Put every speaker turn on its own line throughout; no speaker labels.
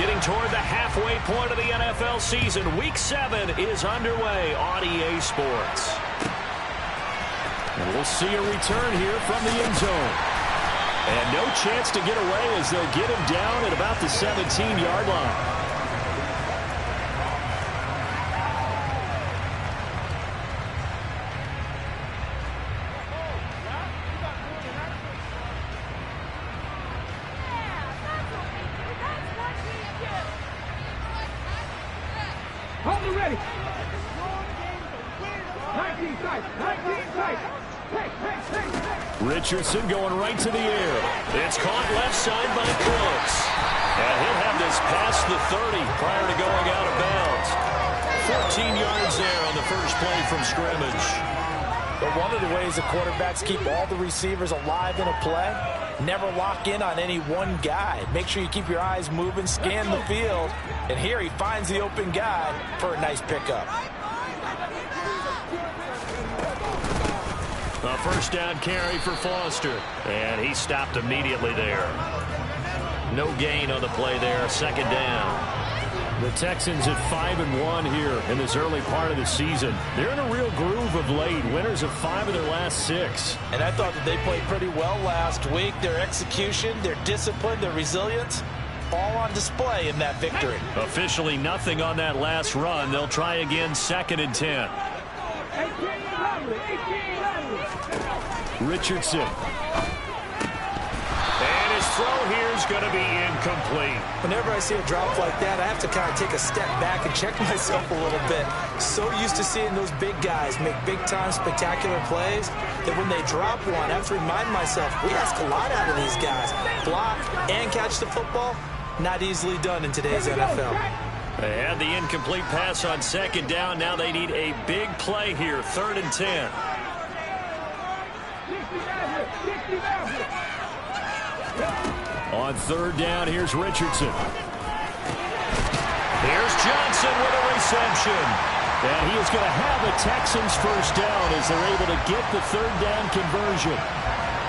Getting toward the halfway point of the NFL season. Week 7 is underway on EA Sports. And we'll see a return here from the end zone. And no chance to get away as they'll get him down at about the 17-yard line. Richardson going right to the air. It's caught left side by Brooks. And he'll have this past the 30 prior to going out of bounds. 14 yards there on the first play from scrimmage.
But one of the ways the quarterbacks keep all the receivers alive in a play, never lock in on any one guy. Make sure you keep your eyes moving, scan the field. And here he finds the open guy for a nice pickup.
A first down carry for Foster. And he stopped immediately there. No gain on the play there. Second down. The Texans at 5-1 here in this early part of the season. They're in a real groove of late. Winners of 5 of their last 6.
And I thought that they played pretty well last week. Their execution, their discipline, their resilience, all on display in that victory. Officially nothing on that last run. They'll try again, 2nd and 10.
Richardson. And his throw here is going to be incomplete.
Whenever I see a drop like that, I have to kind of take a step back and check myself a little bit. So used to seeing those big guys make big-time spectacular plays that when they drop one, I have to remind myself, we ask a lot out of these guys. Block and catch the football, not easily done in today's NFL.
They had the incomplete pass on 2nd down. Now they need a big play here, 3rd and 10. On 3rd down, here's Richardson. Here's Johnson with a reception. And he is going to have the Texans first down as they're able to get the 3rd down conversion.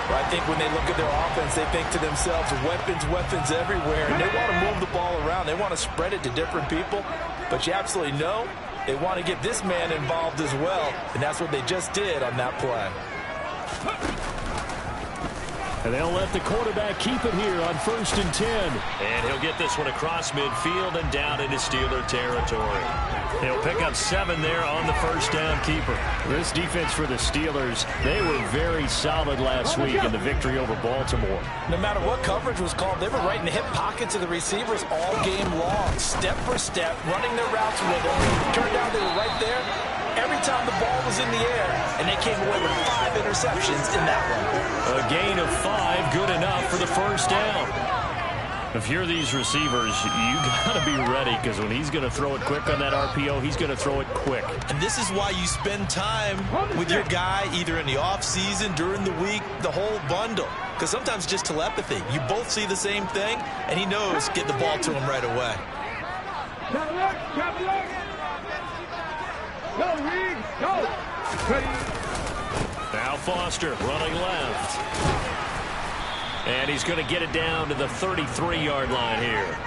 Well, I think when they look at their offense, they think to themselves, weapons, weapons everywhere. And they want to move the ball around. They want to spread it to different people. But you absolutely know they want to get this man involved as well. And that's what they just did on that play.
And they'll let the quarterback keep it here on 1st and 10. And he'll get this one across midfield and down into Steeler territory. He'll pick up 7 there on the first down keeper. This defense for the Steelers, they were very solid last week in the victory over Baltimore.
No matter what coverage was called, they were right in the hip pockets of the receivers all game long, step for step, running their routes with them. Turned out they were right there every time the ball was in the air, and they came away with 5 interceptions in that one.
A gain of 5, good enough for the first down. If you're these receivers, you got to be ready, because when he's going to throw it quick on that RPO, he's going to throw it quick.
And this is why you spend time with your guy, either in the offseason, during the week, the whole bundle. Because sometimes just telepathy. You both see the same thing, and he knows get the ball to him right away.
Now Foster running left. And he's going to get it down to the 33-yard line here.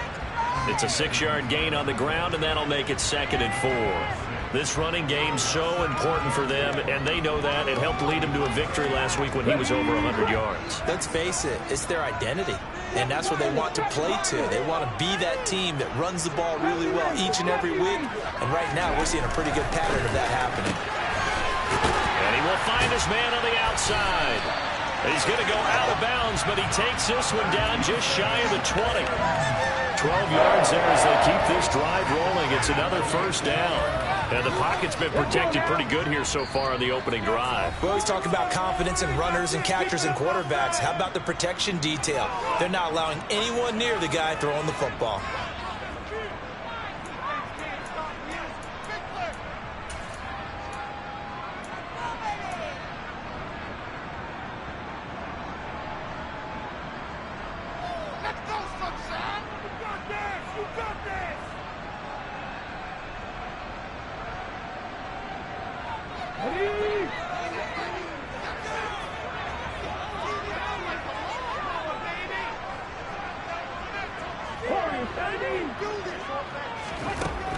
It's a 6-yard gain on the ground, and that'll make it 2nd and 4. This running game's so important for them, and they know that. It helped lead him to a victory last week when he was over 100 yards.
Let's face it, it's their identity, and that's what they want to play to. They want to be that team that runs the ball really well each and every week, and right now we're seeing a pretty good pattern of that happening.
And he will find his man on the outside. He's going to go out of bounds, but he takes this one down just shy of the 20. 12 yards there as they keep this drive rolling. It's another first down. And the pocket's been protected pretty good here so far on the opening drive.
We always talk about confidence in runners and catchers and quarterbacks. How about the protection detail? They're not allowing anyone near the guy throwing the football.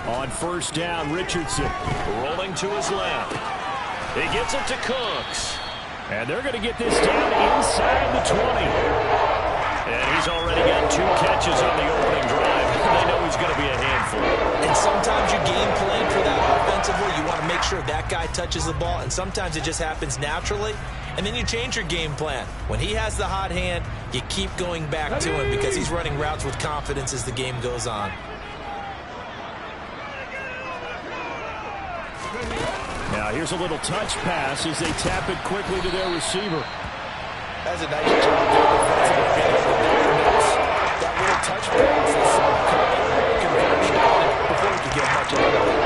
On first down, Richardson rolling to his left. He gets it to Cooks. And they're going to get this down inside the 20. And he's already got 2 catches on the opening drive. They know he's going to be a handful.
And sometimes you game plan for that offensively. You want to make sure that guy touches the ball. And sometimes it just happens naturally. And then you change your game plan. When he has the hot hand, you keep going back to him because he's running routes with confidence as the game goes on.
Now here's a little touch pass as they tap it quickly to their receiver.
That's a nice job there defensively. That little touch pass is conversion on it before he could get much out of it.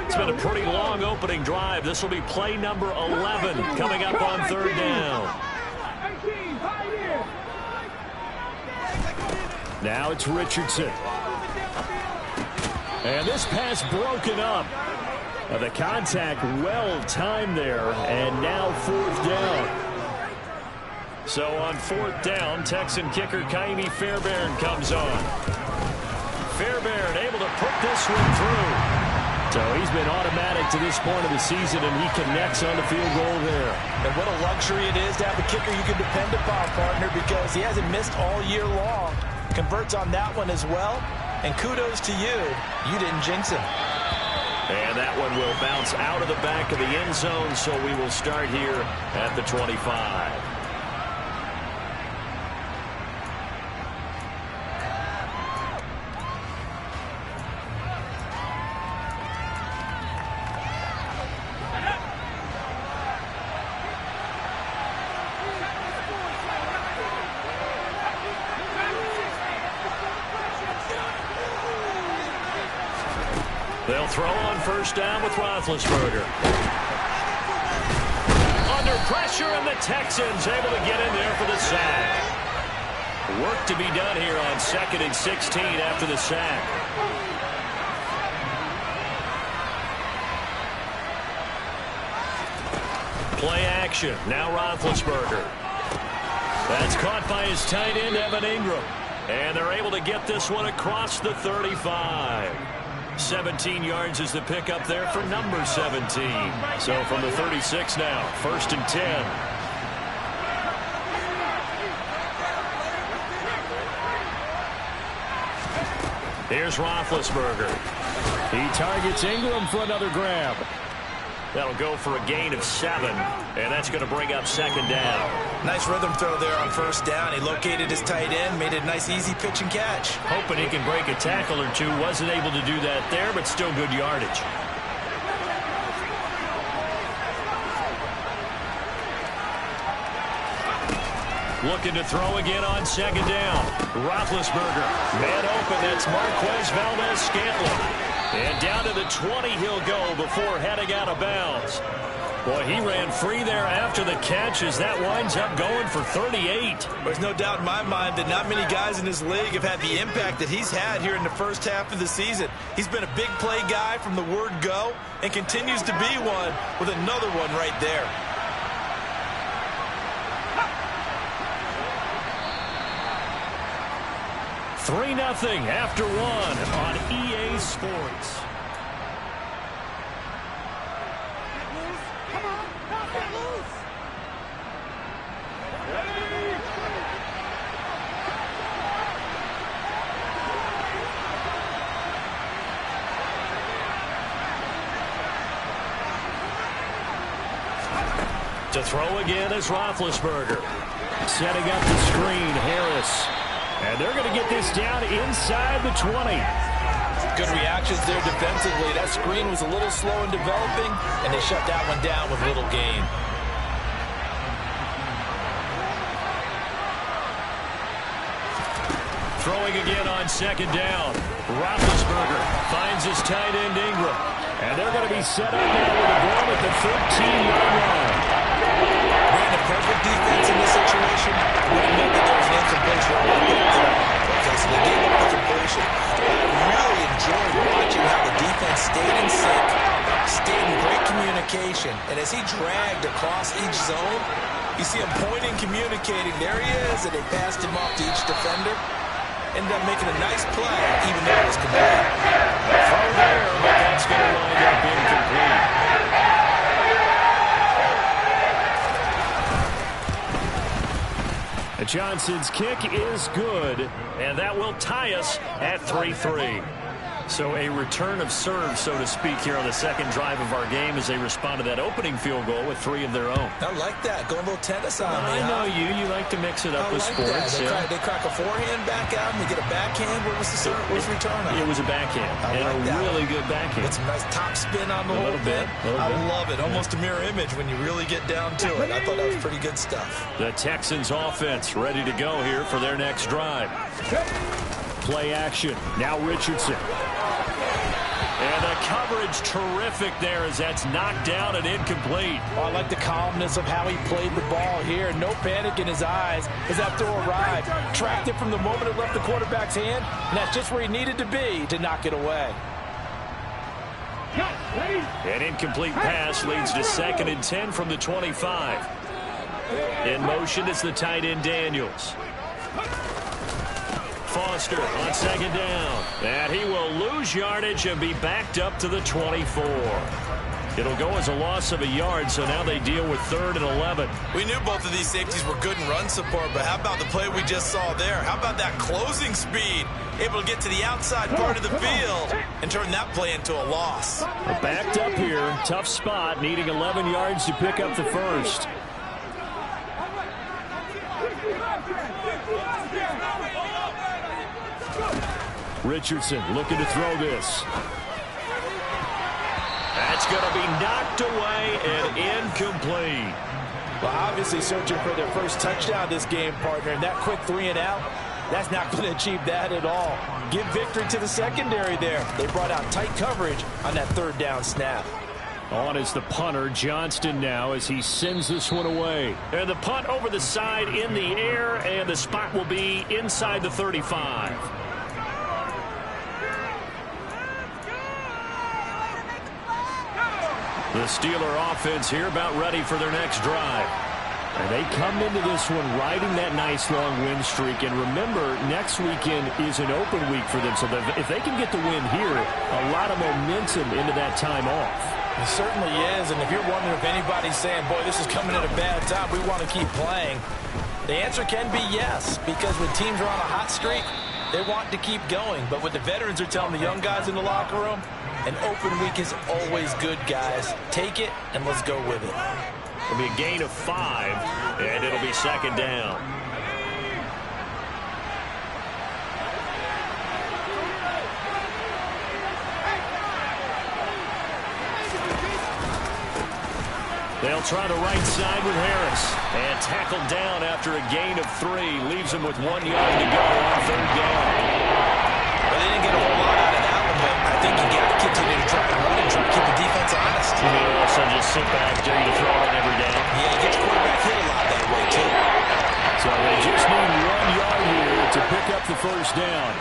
It's been a pretty long opening drive. This will be play number 11 coming up on third down. Now it's Richardson. And this pass broken up. The contact well timed there, and now fourth down. So on fourth down, Texan kicker Kaimi Fairbairn comes on. Fairbairn able to put this one through. So he's been automatic to this point of the season, and he connects on the field goal there.
And what a luxury it is to have a kicker you can depend upon, partner, because he hasn't missed all year long. Converts on that one as well. And kudos to you. You didn't jinx him.
And that one will bounce out of the back of the end zone, so we will start here at the 25. They'll throw on first down with Roethlisberger. Under pressure, and the Texans able to get in there for the sack. Work to be done here on 2nd and 16 after the sack. Play action. Now Roethlisberger. That's caught by his tight end, Evan Ingram. And they're able to get this one across the 35. 17 yards is the pickup there for number 17. So from the 36 now, 1st and 10. Here's Roethlisberger. He targets Ingram for another grab. That'll go for a gain of 7, and that's going to bring up 2nd down.
Nice rhythm throw there on first down. He located his tight end, made it a nice easy pitch and catch.
Hoping he can break a tackle or two. Wasn't able to do that there, but still good yardage. Looking to throw again on 2nd down. Roethlisberger. Man open. That's Marquez Valdez-Scantling. And down to the 20 he'll go before heading out of bounds. Boy, he ran free there after the catch as that winds up going for 38.
There's no doubt in my mind that not many guys in this league have had the impact that he's had here in the first half of the season. He's been a big play guy from the word go and continues to be one with another one right there.
Three 0 after one on EA Sports. To throw again is Roethlisberger. Setting up the screen, Harris. And they're going to get this down inside the 20.
Good reactions there defensively. That screen was a little slow in developing, and they shut that one down with little gain.
throwing again on second down. Roethlisberger finds his tight end Ingram. And they're going to be set up now with a ball at the 13-yard line.
Man, the perfect defense in this situation would have meant that there was an incompletion right there. Okay, so they gave up the completion. I really enjoyed watching how the defense stayed in sync, stayed in great communication. And as he dragged across each zone, you see him pointing, communicating. There he is, and they passed him off to each defender. Ended up making a nice play, even though it was complete.
Throw there, but that's going to wind up incomplete. Johnson's kick is good, and that will tie us at 3-3. So a return of serve, so to speak, here on the second drive of our game as they respond to that opening field goal with 3 of their own.
I like that. Going a little tennis on me.
I know you. You like to mix it up with sports.
They crack a forehand back out, and we get a backhand. What was the serve? What was the return on?
It was a backhand, and a really good backhand.
With some nice top spin on the whole thing. I love it. Almost a mirror image when you really get down to it. I thought that was pretty good stuff.
The Texans offense ready to go here for their next drive. Play action. Now Richardson. And the coverage terrific there as that's knocked down and incomplete.
Oh, I like the calmness of how he played the ball here. No panic in his eyes as that throw arrived. Tracked it from the moment it left the quarterback's hand, and that's just where he needed to be to knock it away.
An incomplete pass leads to 2nd and 10 from the 25. In motion is the tight end Daniels. Foster on second down. And he will lose yardage and be backed up to the 24. It'll go as a loss of a yard, so now they deal with 3rd and 11.
We knew both of these safeties were good in run support, but how about the play we just saw there? How about that closing speed? Able to get to the outside part of the field and turn that play into a loss.
Backed up here. Tough spot, needing 11 yards to pick up the first. Richardson looking to throw this. That's going to be knocked away and incomplete.
Well, obviously searching for their first touchdown this game, partner, and that quick 3 and out, that's not going to achieve that at all. Give victory to the secondary there. They brought out tight coverage on that 3rd down snap.
On is the punter, Johnston, now as he sends this one away. And the punt over the side in the air, and the spot will be inside the 35. The Steeler offense here about ready for their next drive. And they come into this one riding that nice long win streak. And remember, next weekend is an open week for them. So if they can get the win here, a lot of momentum into that time off.
It certainly is. And if you're wondering if anybody's saying, boy, this is coming at a bad time, we want to keep playing, the answer can be yes. Because when teams are on a hot streak, they want to keep going. But what the veterans are telling the young guys in the locker room, an open week is always good, guys. Take it, and let's go with it.
It'll be a gain of 5, and it'll be 2nd down. They'll try the right side with Harris. And tackled down after a gain of 3. Leaves him with 1 yard to go on 3rd down.
Well, they didn't get a whole lot out of that one, but I think you got to continue to try and run and try to keep the defense honest.
You may also just sit back, dare you to throw it every down.
Yeah, you get your quarterback hit a lot that way, too.
So they just need 1 yard here to pick up the 1st down.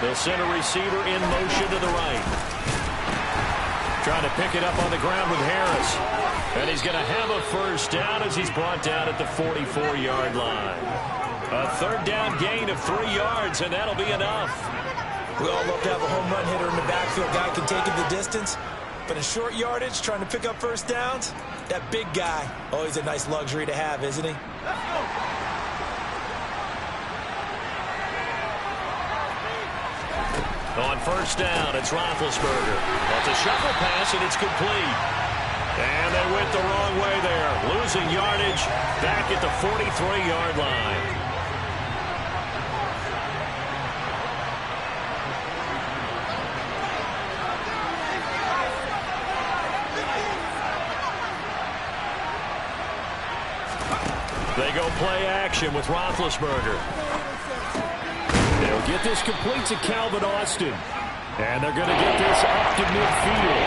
They'll send a receiver in motion to the right. Trying to pick it up on the ground with Harris. And he's going to have a 1st down as he's brought down at the 44-yard line. A 3rd down gain of 3 yards, and that'll be enough.
We all love to have a home run hitter in the backfield. Guy can take it the distance. But in short yardage, trying to pick up 1st downs, that big guy, always a nice luxury to have, isn't he?
On 1st down, it's Roethlisberger. That's a shuffle pass, and it's complete. And they went the wrong way there. Losing yardage back at the 43-yard line. They They go play action with Roethlisberger. They'll get this complete to Calvin Austin. And they're going to get this up to midfield.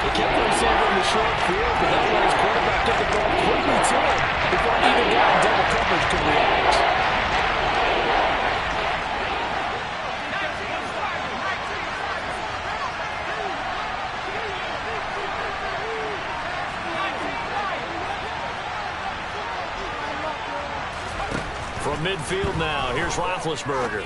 He kept himself in the short field, but that's why his quarterback took the ball quickly to him before even guy in double coverage could react.
From midfield now, here's Roethlisberger.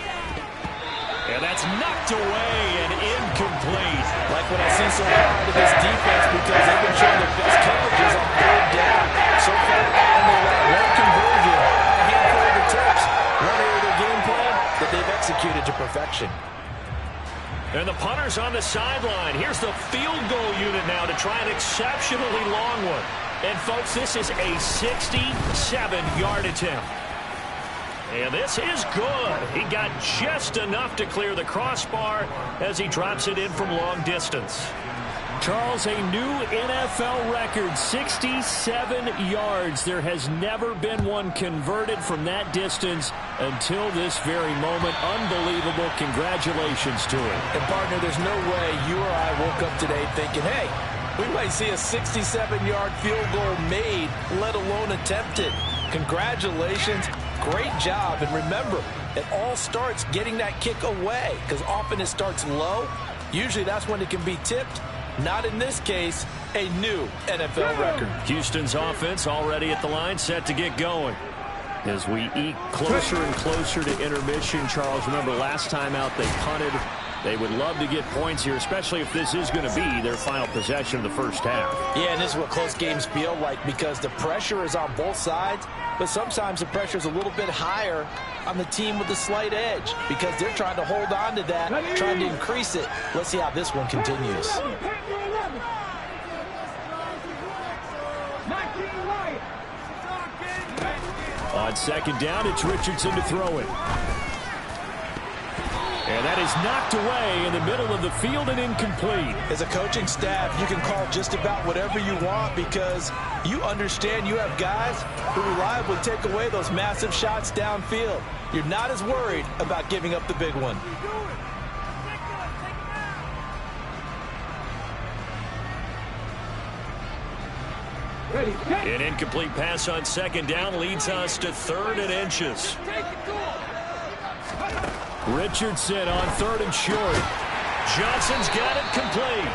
And that's knocked away and incomplete.
Like what I see so far out of this defense, because they've been showing their best coverages on third down. So far, only one conversion, a handful of attempts. One area of their game plan that they've executed to perfection.
And the punter's on the sideline. Here's the field goal unit now to try an exceptionally long one. And, folks, this is a 67-yard attempt. And this is good. He got just enough to clear the crossbar as he drops it in from long distance. Charles, a new NFL record, 67 yards. There has never been one converted from that distance until this very moment. Unbelievable. Congratulations to him.
And, partner, there's no way you or I woke up today thinking, hey, we might see a 67-yard field goal made, let alone attempted. Congratulations. Great job. And remember, it all starts getting that kick away, because often it starts low. Usually that's when it can be tipped. Not in this case, a new NFL record.
Houston's offense already at the line, set to get going. As we eke closer and closer to intermission, Charles, remember last time out they punted. They would love to get points here, especially if this is going to be their final possession of the first half.
Yeah, and this is what close games feel like, because the pressure is on both sides, but sometimes the pressure is a little bit higher on the team with the slight edge, because they're trying to hold on to that, trying to increase it. Let's see how this one continues.
On second down, it's Richardson to throw it. And that is knocked away in the middle of the field and incomplete.
As a coaching staff, you can call just about whatever you want, because you understand you have guys who reliably take away those massive shots downfield. You're not as worried about giving up the big one.
An incomplete pass on second down leads us to 3rd and inches. Richardson on 3rd and short. Johnson's got it complete.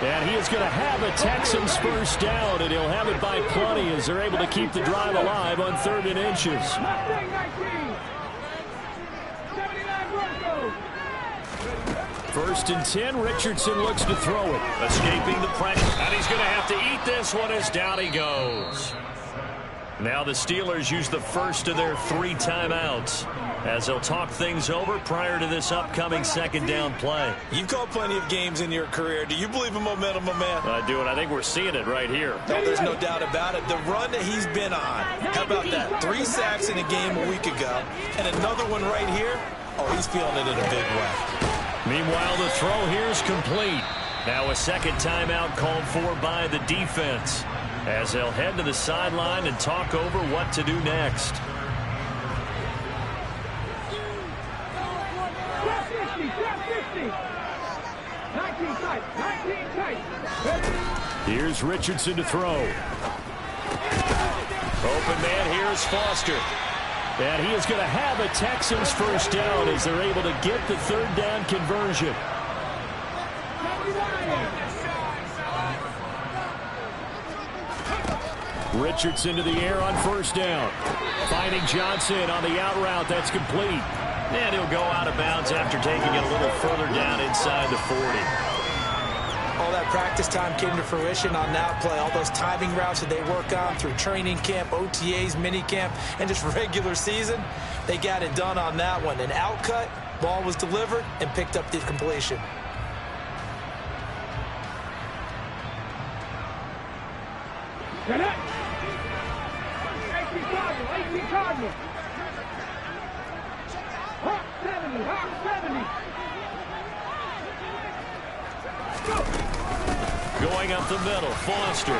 And he is going to have a Texans first down, and he'll have it by plenty as they're able to keep the drive alive on 3rd and inches. First and 10, Richardson looks to throw it. Escaping the pressure, and he's going to have to eat this one as down he goes. Now the Steelers use the first of their 3 timeouts as they'll talk things over prior to this upcoming second down play.
You've called plenty of games in your career. Do you believe in momentum, my man?
I do, and I think we're seeing it right here.
No, there's no doubt about it. The run that he's been on, how about that? 3 sacks in a game a week ago, and another one right here. Oh, he's feeling it in a big way.
Meanwhile, the throw here is complete. Now a second timeout called for by the defense as they'll head to the sideline and talk over what to do next. Here's Richardson to throw. Open man here is Foster. And he is going to have a Texans first down as they're able to get the 3rd down conversion. Richardson to the air on first down. Finding Johnson on the out route. That's complete. And he'll go out of bounds after taking it a little further down inside the 40.
All that practice time came to fruition on that play. All those timing routes that they work on through training camp, OTAs, minicamp, and just regular season, they got it done on that one. An out cut, ball was delivered, and picked up the completion.
Going up the middle, Foster.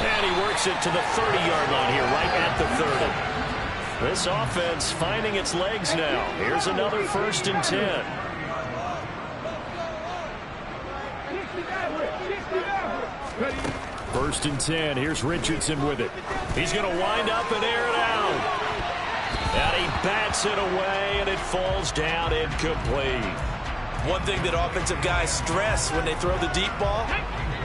And he works it to the 30-yard line here, right at the 30. This offense finding its legs now. Here's another 1st and 10. First and 10. Here's Richardson with it. He's going to wind up and air it out. And he bats it away, and it falls down incomplete.
One thing that offensive guys stress when they throw the deep ball,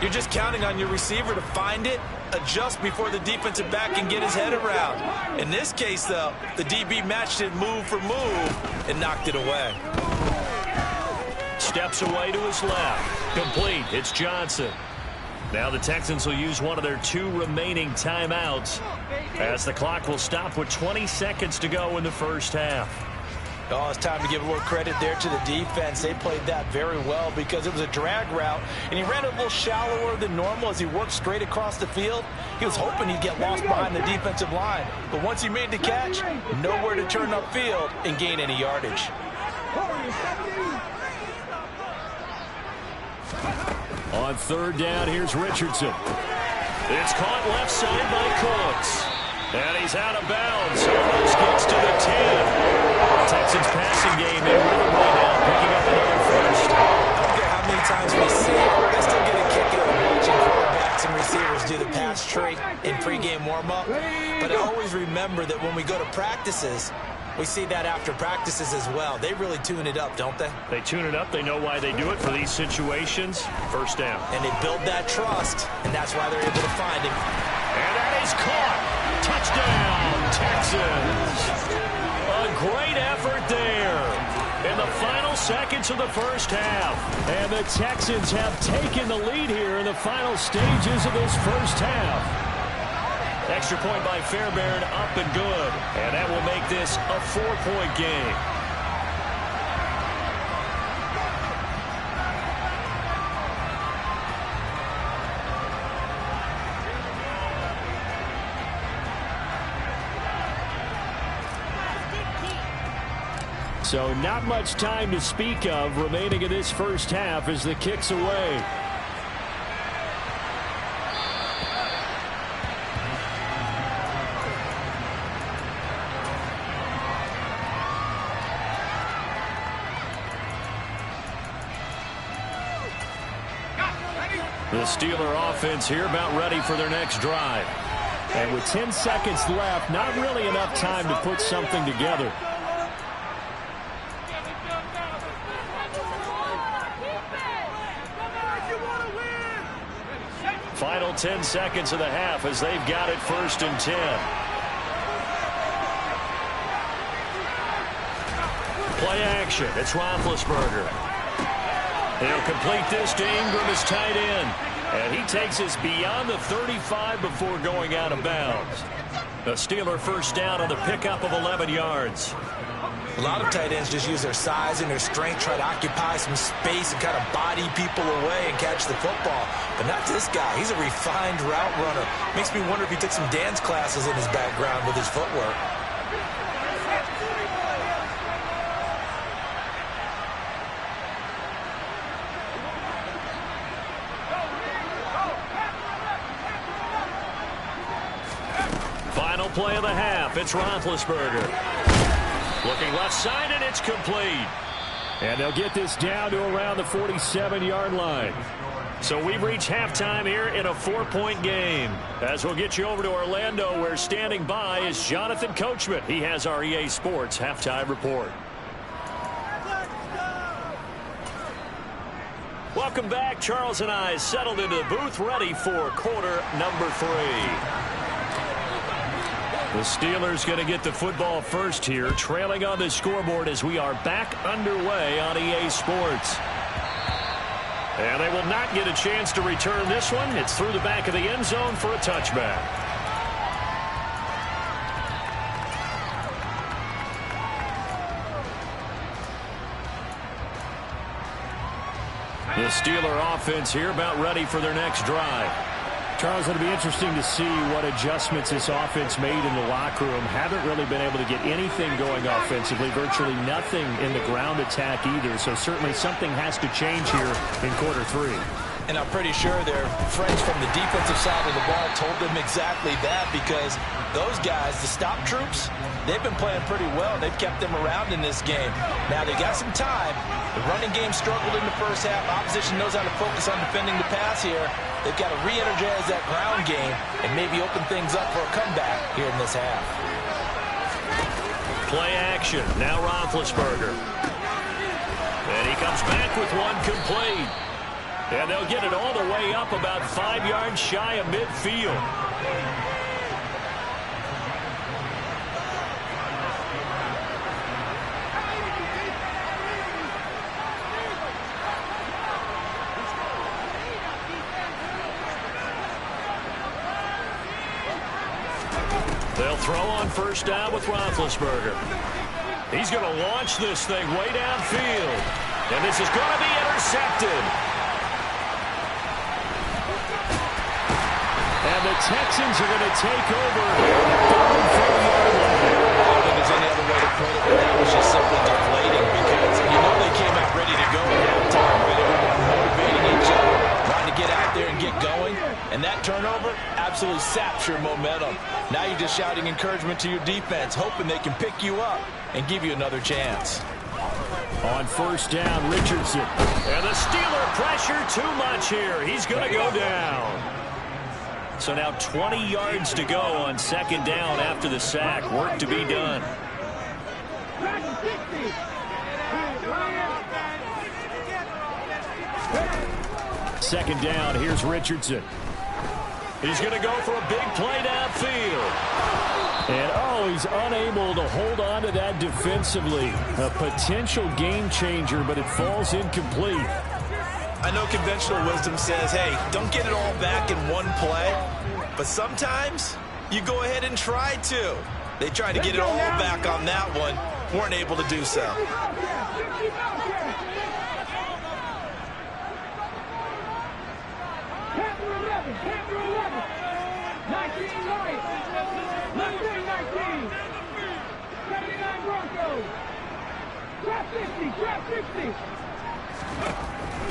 you're just counting on your receiver to find it, adjust before the defensive back can get his head around. In this case, though, the DB matched it move for move and knocked it away.
Steps away to his left. Complete. It's Johnson. Now the Texans will use one of their 2 remaining timeouts as the clock will stop with 20 seconds to go in the first half.
Oh, it's time to give a little credit there to the defense. They played that very well because it was a drag route, and he ran a little shallower than normal as he worked straight across the field. He was hoping he'd get lost behind the defensive line, but once he made the catch, nowhere to turn upfield and gain any yardage.
On 3rd down, here's Richardson. It's caught left side by Cooks. And he's out of bounds. Almost gets to the 10. Texans passing game in rhythm right now, picking up another first.
I don't care how many times we see it, I still get a kick out of watching quarterbacks and receivers do the pass trait in pregame warm-up. But I always remember that when we go to practices, we see that after practices as well. They really tune it up, don't they?
They tune it up. They know why they do it for these situations. First down.
And they build that trust, and that's why they're able to find him.
And that is caught. Touchdown, Texans. A great effort there in the final seconds of the first half. And the Texans have taken the lead here in the final stages of this first half. Extra point by Fairbairn, up and good. And that will make this a 4-point game. So not much time to speak of remaining in this first half as the kick's away. The Steeler offense here about ready for their next drive. And with 10 seconds left, not really enough time to put something together. Final 10 seconds of the half as they've got it 1st and 10. Play action. It's Roethlisberger. He'll complete this to Ingram as tight end. And he takes us beyond the 35 before going out of bounds. The Steeler first down on the pickup of 11 yards.
A lot of tight ends just use their size and their strength, try to occupy some space and kind of body people away and catch the football. But not this guy. He's a refined route runner. Makes me wonder if he took some dance classes in his background with his footwork.
Final play of the half. It's Roethlisberger. Looking left side, and it's complete. And they'll get this down to around the 47-yard line. So we've reached halftime here in a 4-point game. As we'll get you over to Orlando, where standing by is Jonathan Coachman. He has our EA Sports halftime report. Welcome back. Charles and I settled into the booth, ready for quarter number 3. The Steelers going to get the football first here, trailing on the scoreboard as we are back underway on EA Sports. And they will not get a chance to return this one. It's through the back of the end zone for a touchback. The Steeler offense here about ready for their next drive. Charles, it'll be interesting to see what adjustments this offense made in the locker room. Haven't really been able to get anything going offensively, virtually nothing in the ground attack either. So certainly something has to change here in quarter 3.
And I'm pretty sure their friends from the defensive side of the ball told them exactly that, because those guys, the stop troops, they've been playing pretty well. They've kept them around in this game. Now, they got some time. The running game struggled in the first half. Opposition knows how to focus on defending the pass here. They've got to re-energize that ground game and maybe open things up for a comeback here in this half.
Play action. Now Roethlisberger. And he comes back with one complete. And they'll get it all the way up about 5 yards shy of midfield. They'll throw on first down with Roethlisberger. He's going to launch this thing way downfield. And this is going to be intercepted. And the Texans are going to take over at the 34-yard line.
I don't think there's any other way to put it, but that was just simply deflating, because you know they came out ready to go at halftime, with everyone motivating each other, trying to get out there and get going. And that turnover absolutely saps your momentum. Now you're just shouting encouragement to your defense, hoping they can pick you up and give you another chance.
On first down, Richardson. And the Steeler pressure too much here. He's going to go down. So now 20 yards to go on second down after the sack. Work to be done. Second down, here's Richardson. He's going to go for a big play downfield. And, he's unable to hold on to that defensively. A potential game changer, but it falls incomplete.
I know conventional wisdom says, hey, don't get it all back in one play. But sometimes you go ahead and try to. They tried to get it all back on that one. Weren't able to do so.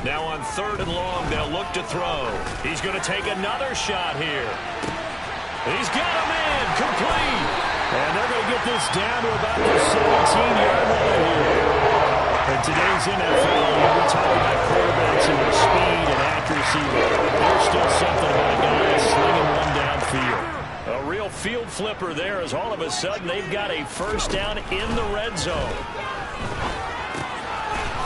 Now on third and long, they'll look to throw. He's going to take another shot here. He's got him in, complete. And they're going to get this down to about the 17-yard line here. In today's NFL, we talk about quarterbacks and their speed and accuracy, but there's still something about guys slinging one downfield. A real field flipper there, as all of a sudden they've got a first down in the red zone.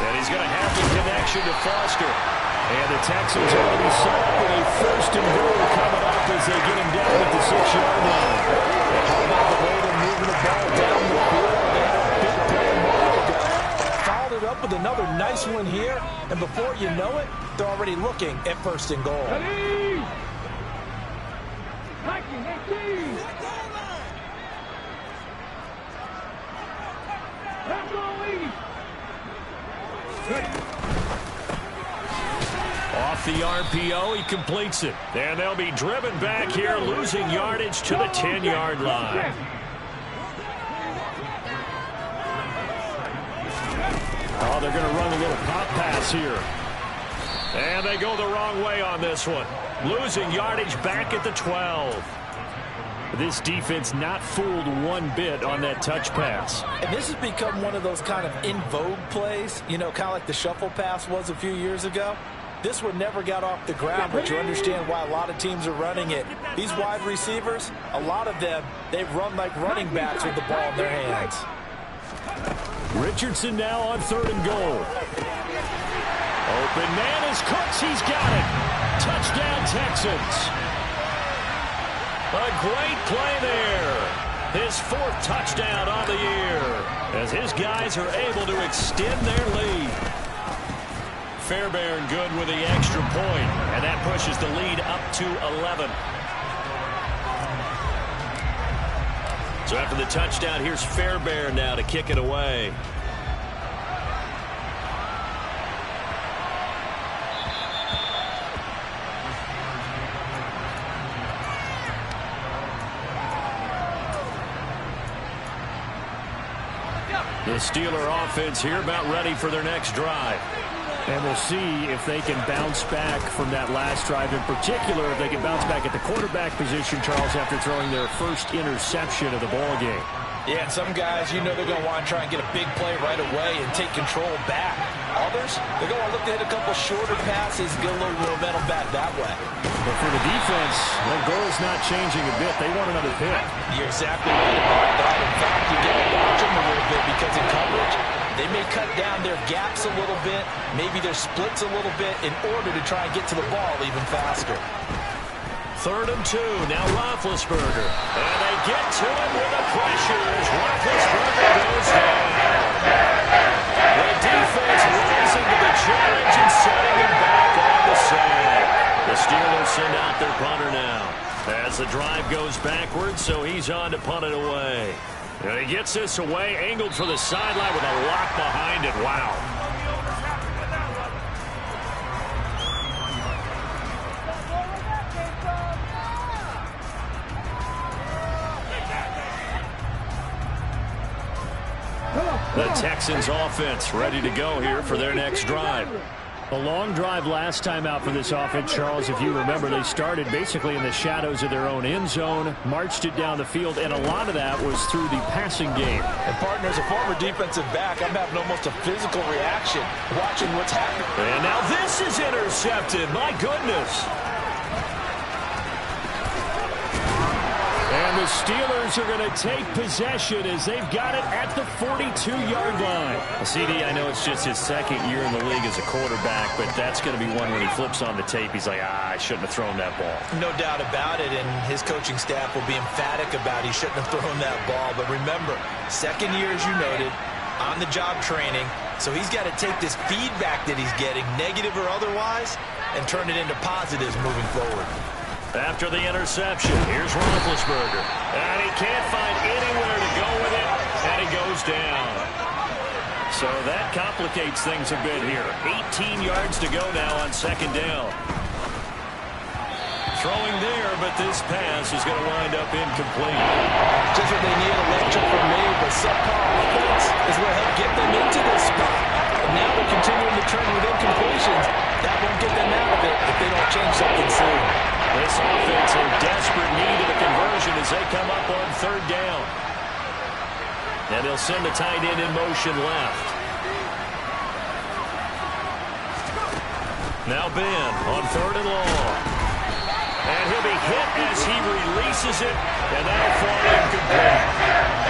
And he's going to have the connection to Foster. And the Texans are going to be set up with a first and goal coming up as they get him down at the 6-yard line. And how about the way they're moving the ball down the field? They had a big play a moment ago. Followed it up with another nice one here. And before you know it, they're already looking at first and goal. Off the RPO, he completes it. And they'll be driven back here, losing yardage to the 10-yard line. Oh, they're going to run a little pop pass here. And they go the wrong way on this one. Losing yardage back at the 12. This defense not fooled one bit on that touch pass.
And this has become one of those kind of in vogue plays, you know, kind of like the shuffle pass was a few years ago. This one never got off the ground, but you understand why a lot of teams are running it. These wide receivers, a lot of them, they run like running backs with the ball in their hands.
Richardson now on third and goal. Open man is Cooks. He's got it. Touchdown, Texans. A great play there. His fourth touchdown on the year as his guys are able to extend their lead. Fairbairn good with the extra point, and that pushes the lead up to 11. So after the touchdown, here's Fairbairn now to kick it away. The Steeler offense here about ready for their next drive.
And we'll see if they can bounce back from that last drive. In particular, if they can bounce back at the quarterback position, Charles, after throwing their first interception of the ball game.
Yeah, and some guys, you know they're going to want to try and get a big play right away and take control back. Others, they're going to look to hit a couple shorter passes, get a little momentum back that way.
But for the defense, their goal is not changing a bit. They want another pick.
You're exactly right about that. In fact, you got to watch them a little bit because in coverage, they may cut down their gaps a little bit, maybe their splits a little bit in order to try and get to the ball even faster.
3rd and 2. Now Roethlisberger. And they get to it with the pressure as Roethlisberger goes down. The defense rising to the challenge and setting him back on the side. The Steelers send out their punter now. As the drive goes backwards, so he's on to punt it away. And he gets this away, angled for the sideline with a lock behind it. Wow. The Texans offense ready to go here for their next drive.
A long drive last time out for this offense, Charles. If you remember, they started basically in the shadows of their own end zone, marched it down the field, and a lot of that was through the passing game.
And, partner, as a former defensive back, I'm having almost a physical reaction watching what's happening.
And now this is intercepted. My goodness.
And the Steelers are going to take possession as they've got it at the 42-yard line.
Well, CD, I know it's just his 2nd year in the league as a quarterback, but that's going to be one when he flips on the tape. He's like, I shouldn't have thrown that ball.
No doubt about it, and his coaching staff will be emphatic about he shouldn't have thrown that ball. But remember, 2nd year, as you noted, on-the-job training, so he's got to take this feedback that he's getting, negative or otherwise, and turn it into positives moving forward.
After the interception, here's Roethlisberger. And he can't find anywhere to go with it, and he goes down. So that complicates things a bit here. 18 yards to go now on 2nd down. Throwing there, but this pass is going to wind up incomplete.
Just what they need, a lecture from me, but subpar offense is what helped get them into this spot. And now they're continuing to turn with incompletions. That won't get them out of it if they don't change something soon.
This offense in desperate need of a conversion as they come up on 3rd down. And they'll send the tight end in motion left. Now Ben on 3rd and long. And he'll be hit as he releases it, and that'll fall incomplete.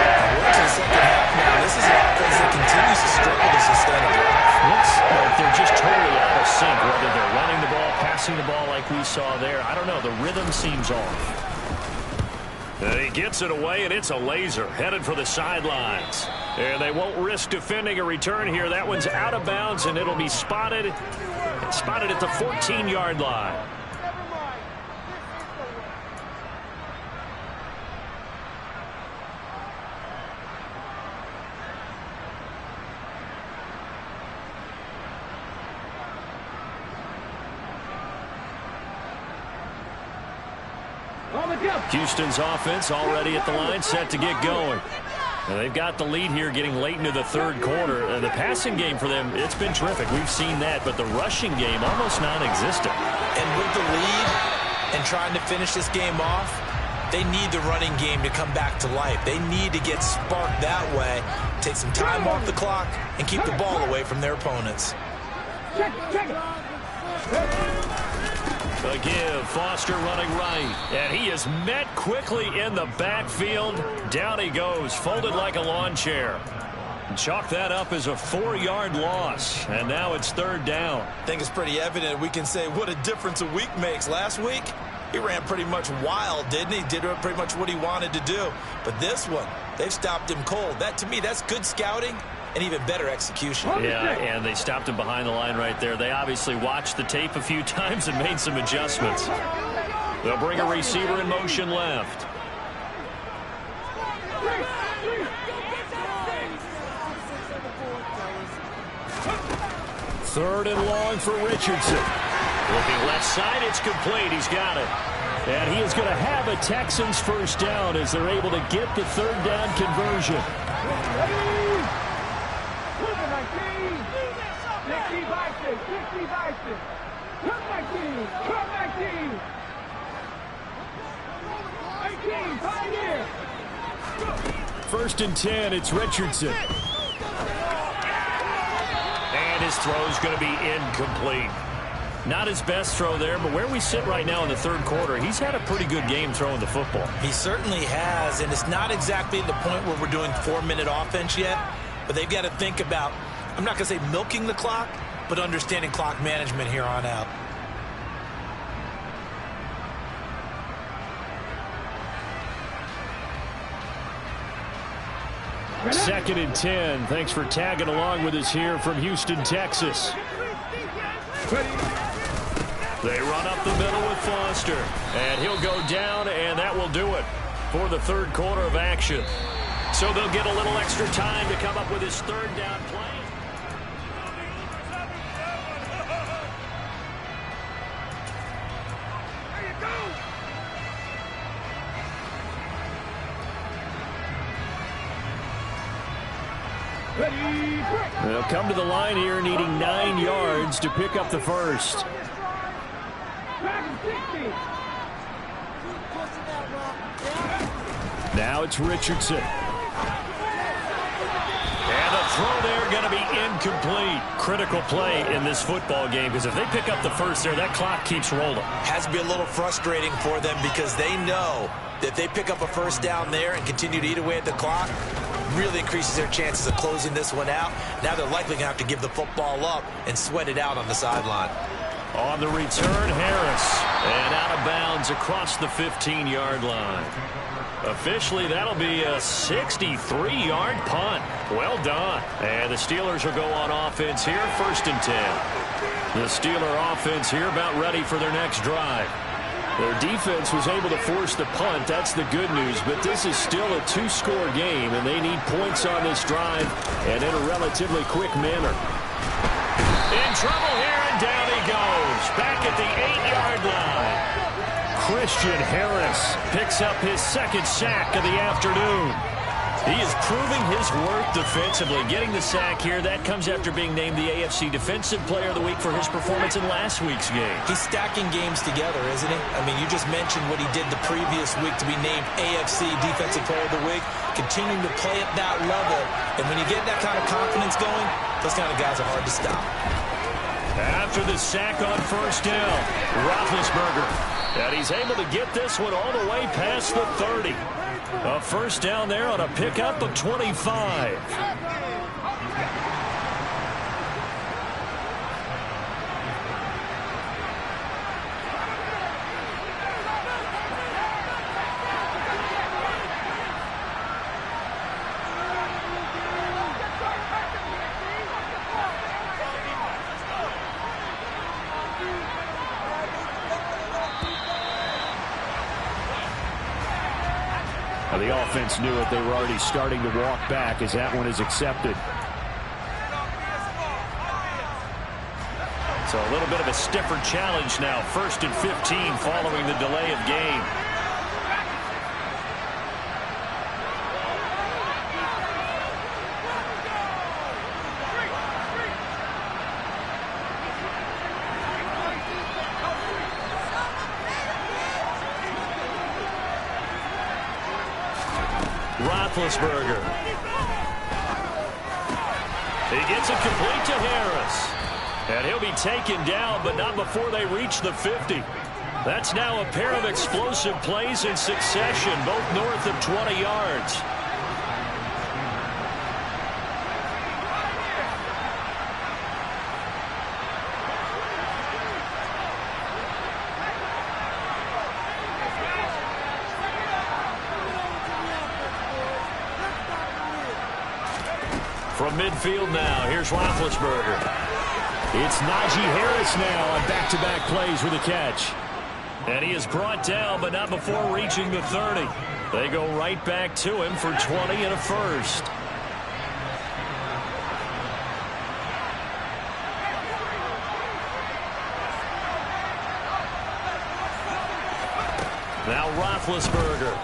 We're into the 2nd half now. This is an offense that continues to struggle to sustain a drive.
Looks like they're just totally out of sync, whether they're running the ball, passing the ball like we saw there. I don't know. The rhythm seems off. And he gets it away, and it's a laser headed for the sidelines. And they won't risk defending a return here. That one's out of bounds, and it'll be spotted at the 14-yard line. Houston's offense already at the line, set to get going. And they've got the lead here getting late into the 3rd quarter. The passing game for them, it's been terrific. We've seen that, but the rushing game almost non-existent.
And with the lead and trying to finish this game off, they need the running game to come back to life. They need to get sparked that way, take some time off the clock, and keep the ball away from their opponents.
A give, Foster running right, and he is met quickly in the backfield. Down he goes, folded like a lawn chair. Chalk that up as a 4-yard loss, and now it's 3rd down.
I think it's pretty evident we can say what a difference a week makes. Last week, he ran pretty much wild, didn't he? Did pretty much what he wanted to do. But this one, they've stopped him cold. That, to me, that's good scouting and even better execution.
Yeah, and they stopped him behind the line right there. They obviously watched the tape a few times and made some adjustments. They'll bring a receiver in motion left. Third and long for Richardson. Looking left side, it's complete. He's got it. And he is going to have a Texans first down as they're able to get the 3rd down conversion.
3rd and long for Richardson. Looking left side, it's complete. He's got it. And he is going to have a Texans first down as they're able to get the 3rd down conversion. 3rd First and 10, it's Richardson.
And his throw's going to be incomplete. Not his best throw there, but where we sit right now in the third quarter, he's had a pretty good game throwing the football.
He certainly has, and it's not exactly the point where we're doing 4-minute offense yet, but they've got to think about, I'm not going to say milking the clock, but understanding clock management here on out.
Second and 10. Thanks for tagging along with us here from Houston, Texas.
They run up the middle with Foster, and he'll go down, and that will do it for the third quarter of action. So they'll get a little extra time to come up with his third down play.
They'll come to the line here needing 9 yards to pick up the first. Now it's Richardson.
And the throw there going to be incomplete. Critical play in this football game, because if they pick up the first there, that clock keeps rolling.
Has to be a little frustrating for them because they know that if they pick up a first down there and continue to eat away at the clock, really increases their chances of closing this one out. Now they're likely going to have to give the football up and sweat it out on the sideline.
On the return, Harris. And out of bounds across the 15-yard line. Officially, that'll be a 63-yard punt. Well done. And the Steelers will go on offense here, first and 10. The Steeler offense here about ready for their next drive.
Their defense was able to force the punt. That's the good news. But this is still a 2-score game, and they need points on this drive and in a relatively quick manner.
In trouble here, and down he goes. Back at the 8-yard line.
Christian Harris picks up his second sack of the afternoon.
He is proving his worth defensively. Getting the sack here, that comes after being named the AFC Defensive Player of the Week for his performance in last week's game.
He's stacking games together, isn't he? I mean, you just mentioned what he did the previous week to be named AFC Defensive Player of the Week, continuing to play at that level. And when you get that kind of confidence going, those kind of guys are hard to stop.
After the sack on first down, Roethlisberger. And he's able to get this one all the way past the 30. A first down there on a pickup of 25.
The offense knew it. They were already starting to walk back as that one is accepted.
So a little bit of a stiffer challenge now. First and 15 following the delay of game. Roethlisberger. He gets it complete to Harris. And he'll be taken down, but not before they reach the 50. That's now a pair of explosive plays in succession, both north of 20 yards. From midfield now, here's Roethlisberger.
It's Najee Harris now on back-to-back plays with a catch.
And he is brought down, but not before reaching the 30. They go right back to him for 20 and a first. Now Roethlisberger.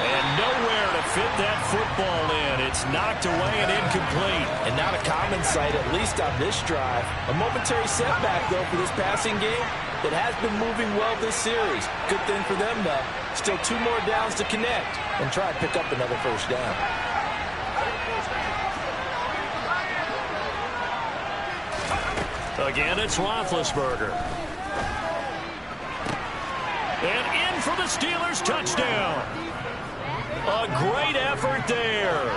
And nowhere to fit that football in. It's is knocked away and incomplete.
And not a common sight, at least on this drive. A momentary setback, though, for this passing game that has been moving well this series. Good thing for them, though. Still 2 more downs to connect and try and pick up another first down.
Again, it's Roethlisberger. And in for the Steelers touchdown. A great effort there.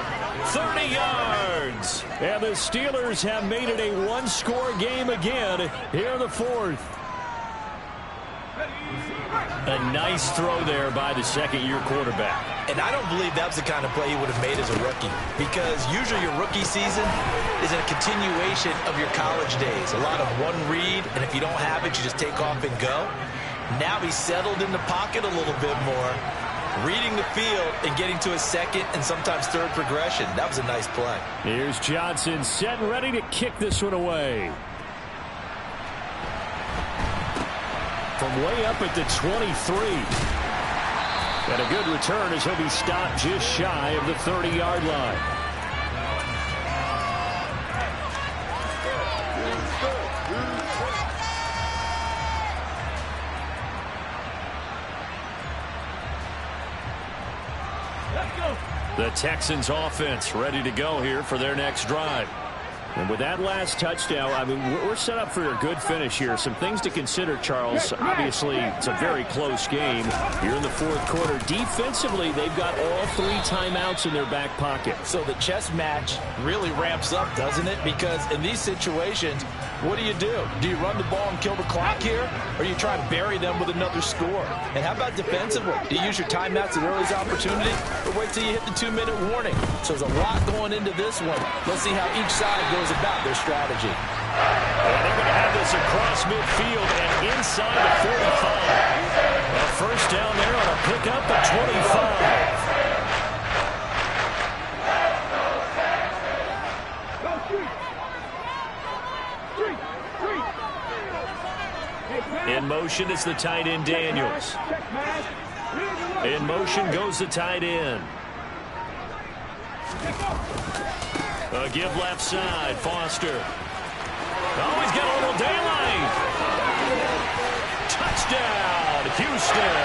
30 yards.
And the Steelers have made it a 1-score game again here in the 4th.
A nice throw there by the second-year quarterback.
And I don't believe that was the kind of play he would have made as a rookie, because usually your rookie season is a continuation of your college days. A lot of one read, and if you don't have it, you just take off and go. Now he's settled in the pocket a little bit more, reading the field and getting to his second and sometimes third progression. That was a nice play.
Here's Johnson set and ready to kick this one away. From way up at the 23. And a good return as he'll be stopped just shy of the 30-yard line. The Texans offense ready to go here for their next drive. And with that last touchdown, I mean, we're set up for a good finish here. Some things to consider, Charles. Obviously, it's a very close game here in the 4th quarter. Defensively, they've got all 3 timeouts in their back pocket.
So the chess match really ramps up, doesn't it? Because in these situations, what do? Do you run the ball and kill the clock here? Or you try and bury them with another score? And how about defensively? Do you use your timeouts at earliest opportunity? Or wait till you hit the 2-minute warning? So there's a lot going into this one. Let's see how each side goes about their strategy.
And they're going to have this across midfield and inside the 45. A first down there on a pickup at 25. In motion is the tight end Daniels. In motion goes the tight end. A give left side, Foster. Oh, he's got a little daylight. Touchdown, Houston.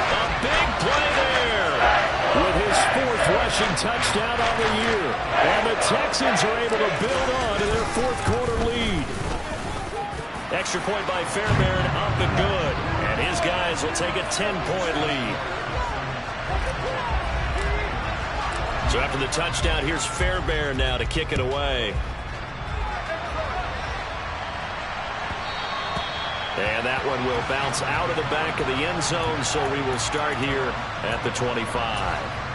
A big play there.
With his 4th rushing touchdown on the year. And the Texans are able to build on to their 4th quarter lead.
Extra point by Fairbairn, up and good. And his guys will take a 10-point lead. So after the touchdown, here's Fairbairn now to kick it away. And that one will bounce out of the back of the end zone, so we will start here at the 25.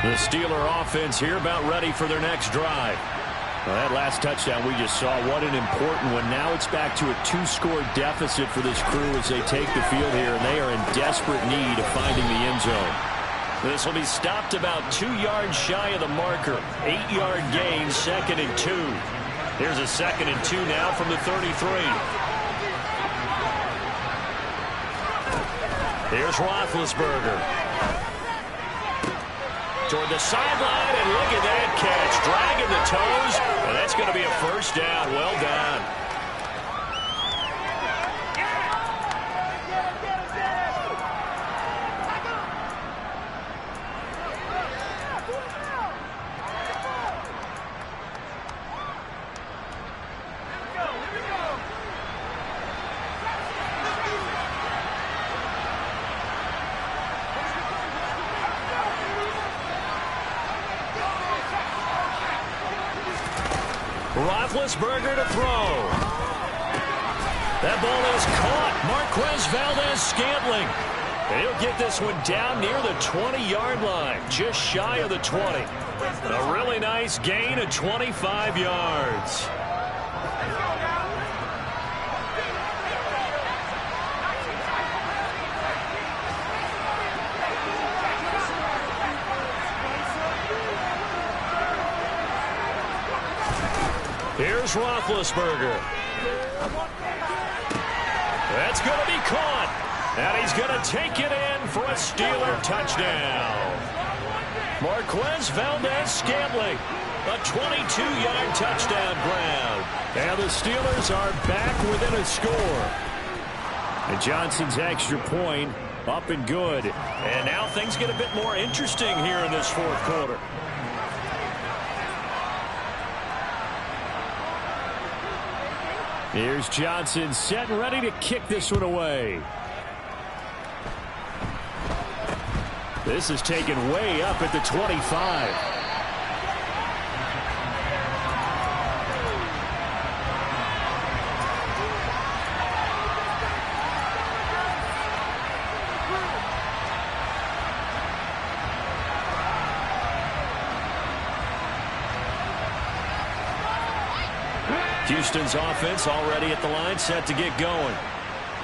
The Steeler offense here about ready for their next drive. Well, that last touchdown we just saw, what an important one. Now it's back to a 2-score deficit for this crew as they take the field here, and they are in desperate need of finding the end zone. This will be stopped about 2 yards shy of the marker. 8-yard gain, 2nd and 2. Here's a 2nd and 2 now from the 33. Here's Roethlisberger. Toward the sideline, and look at that catch. Dragging the toes, and that's going to be a first down. Well done. Roethlisberger to throw. That ball is caught. Marquez Valdez-Scantling. He'll get this one down near the 20-yard line, just shy of the 20. A really nice gain of 25 yards. Here's Roethlisberger. That's going to be caught. And he's going to take it in for a Steeler touchdown. Marquez Valdez-Scantling, a 22-yard touchdown grab. And the Steelers are back within a score. And Johnson's extra point up and good. And now things get a bit more interesting here in this fourth quarter. Here's Johnson set and ready to kick this one away. This is taken way up at the 25. Houston's offense already at the line, set to get going.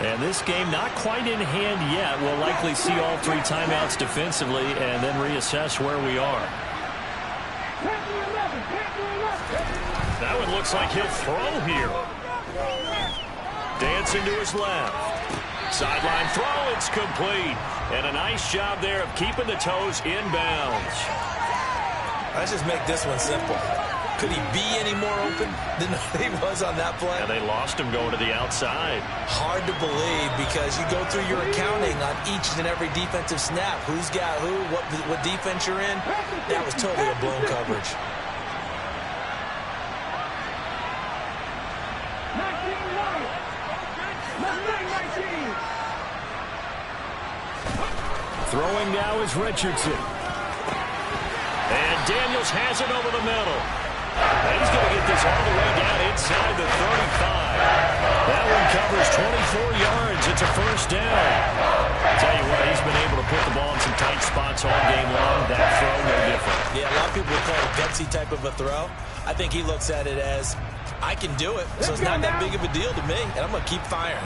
And this game not quite in hand yet. We'll likely see all three timeouts defensively and then reassess where we are. That one looks like he'll throw here. Dancing to his left. Sideline throw, it's complete. And a nice job there of keeping the toes inbounds.
Let's just make this one simple. Could he be any more open than he was on that play?
And they lost him going to the outside.
Hard to believe because you go through your accounting on each and every defensive snap. Who's got who, what defense you're in. That was totally a blown coverage.
Throwing now is Richardson. And Daniels has it over the middle. And he's going to get this all the way down inside the 35. That one covers 24 yards. It's a first down. I'll tell you what, he's been able to put the ball in some tight spots all game long. That throw, no different.
Yeah, a lot of people would call it a gutsy type of a throw. I think he looks at it as, I can do it, so it's not that big of a deal to me, and I'm going to keep firing.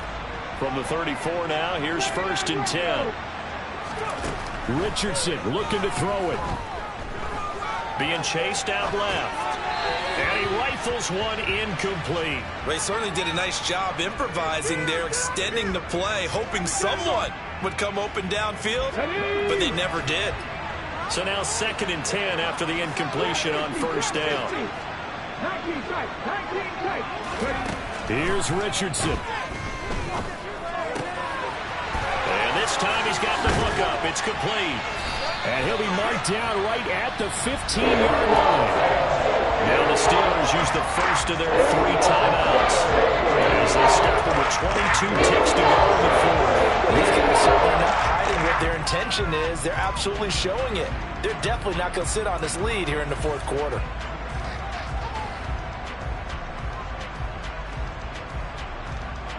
From the 34 now, here's 1st and 10. Richardson looking to throw it. Being chased out left. And he rifles one incomplete.
They certainly did a nice job improvising there, extending the play, hoping someone would come open downfield, but they never did.
So now 2nd and 10 after the incompletion on first down. Here's Richardson. And this time he's got the hook up. It's complete. And he'll be marked down right at the 15-yard line. Now the Steelers use the first of their 3 timeouts as they stop them with 22 ticks to go in the fourth.
These guys are not hiding what their intention is. They're absolutely showing it. They're definitely not going to sit on this lead here in the fourth quarter.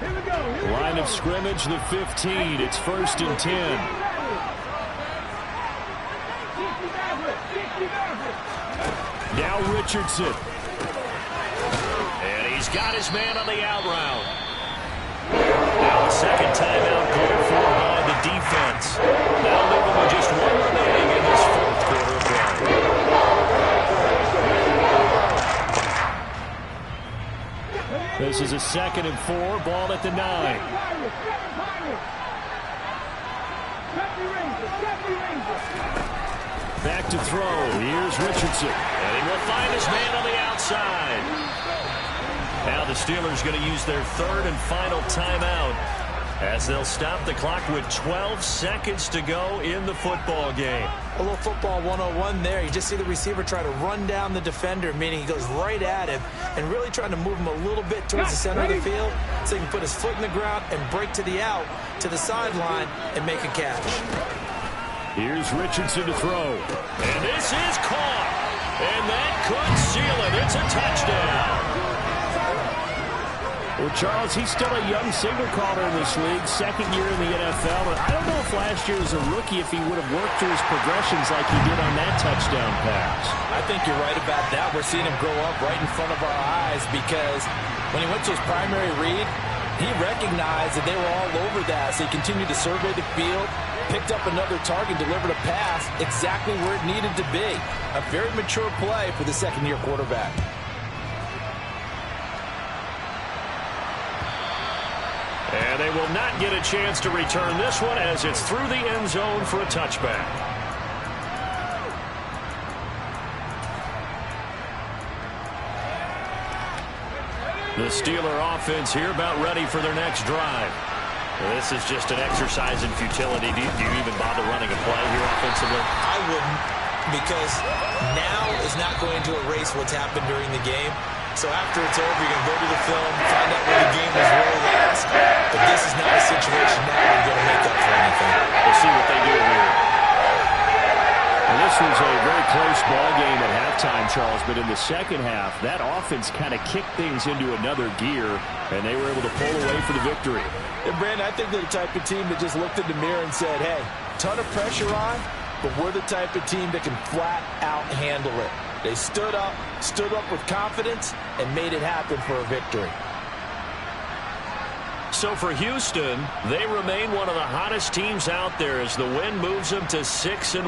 Line of scrimmage, the 15. It's 1st and 10. Now Richardson. And he's got his man on the out route. Now a second timeout called for by the defense. That'll leave them with just one remaining in this fourth quarter of play. This is a 2nd and 4, ball at the 9. Back to throw. Here's Richardson. And he will find his man on the outside. Now the Steelers going to use their 3rd and final timeout as they'll stop the clock with 12 seconds to go in the football game.
A little football 101 there. You just see the receiver try to run down the defender, meaning he goes right at him and really trying to move him a little bit towards the center of the field so he can put his foot in the ground and break to the out, to the sideline, and make a catch.
Here's Richardson to throw. And this is caught. And that could seal it. It's a touchdown. Well, Charles, he's still a young signal caller in this league, 2nd year in the NFL. But I don't know if last year as a rookie if he would have worked through his progressions like he did on that touchdown pass.
I think you're right about that. We're seeing him grow up right in front of our eyes because when he went to his primary read, he recognized that they were all over that. So he continued to survey the field, picked up another target, delivered a pass exactly where it needed to be. A very mature play for the 2nd-year quarterback.
And And they will not get a chance to return this one as it's through the end zone for a touchback. The Steeler offense here about ready for their next drive. This is just an exercise in futility. Do you even bother running a play here offensively?
I wouldn't, because now is not going to erase what's happened during the game. So after it's over, you're going to go to the film, find out where the game was really lost. But this is not a situation now where you're going to make up for anything.
We'll see what they do here.
Well, this was a very close ball game at halftime, Charles, but in the second half, that offense kind of kicked things into another gear, and they were able to pull away for the victory.
And Brandon, I think they're the type of team that just looked in the mirror and said, hey, ton of pressure on, but we're the type of team that can flat out handle it. They stood up with confidence, and made it happen for a victory.
So for Houston, they remain one of the hottest teams out there as the win moves them to 6-1.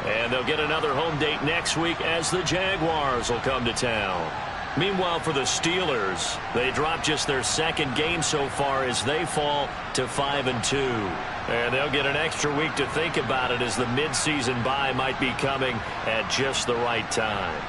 And they'll get another home date next week as the Jaguars will come to town. Meanwhile, for the Steelers, they drop just their second game so far as they fall to 5-2. And they'll get an extra week to think about it as the midseason bye might be coming at just the right time.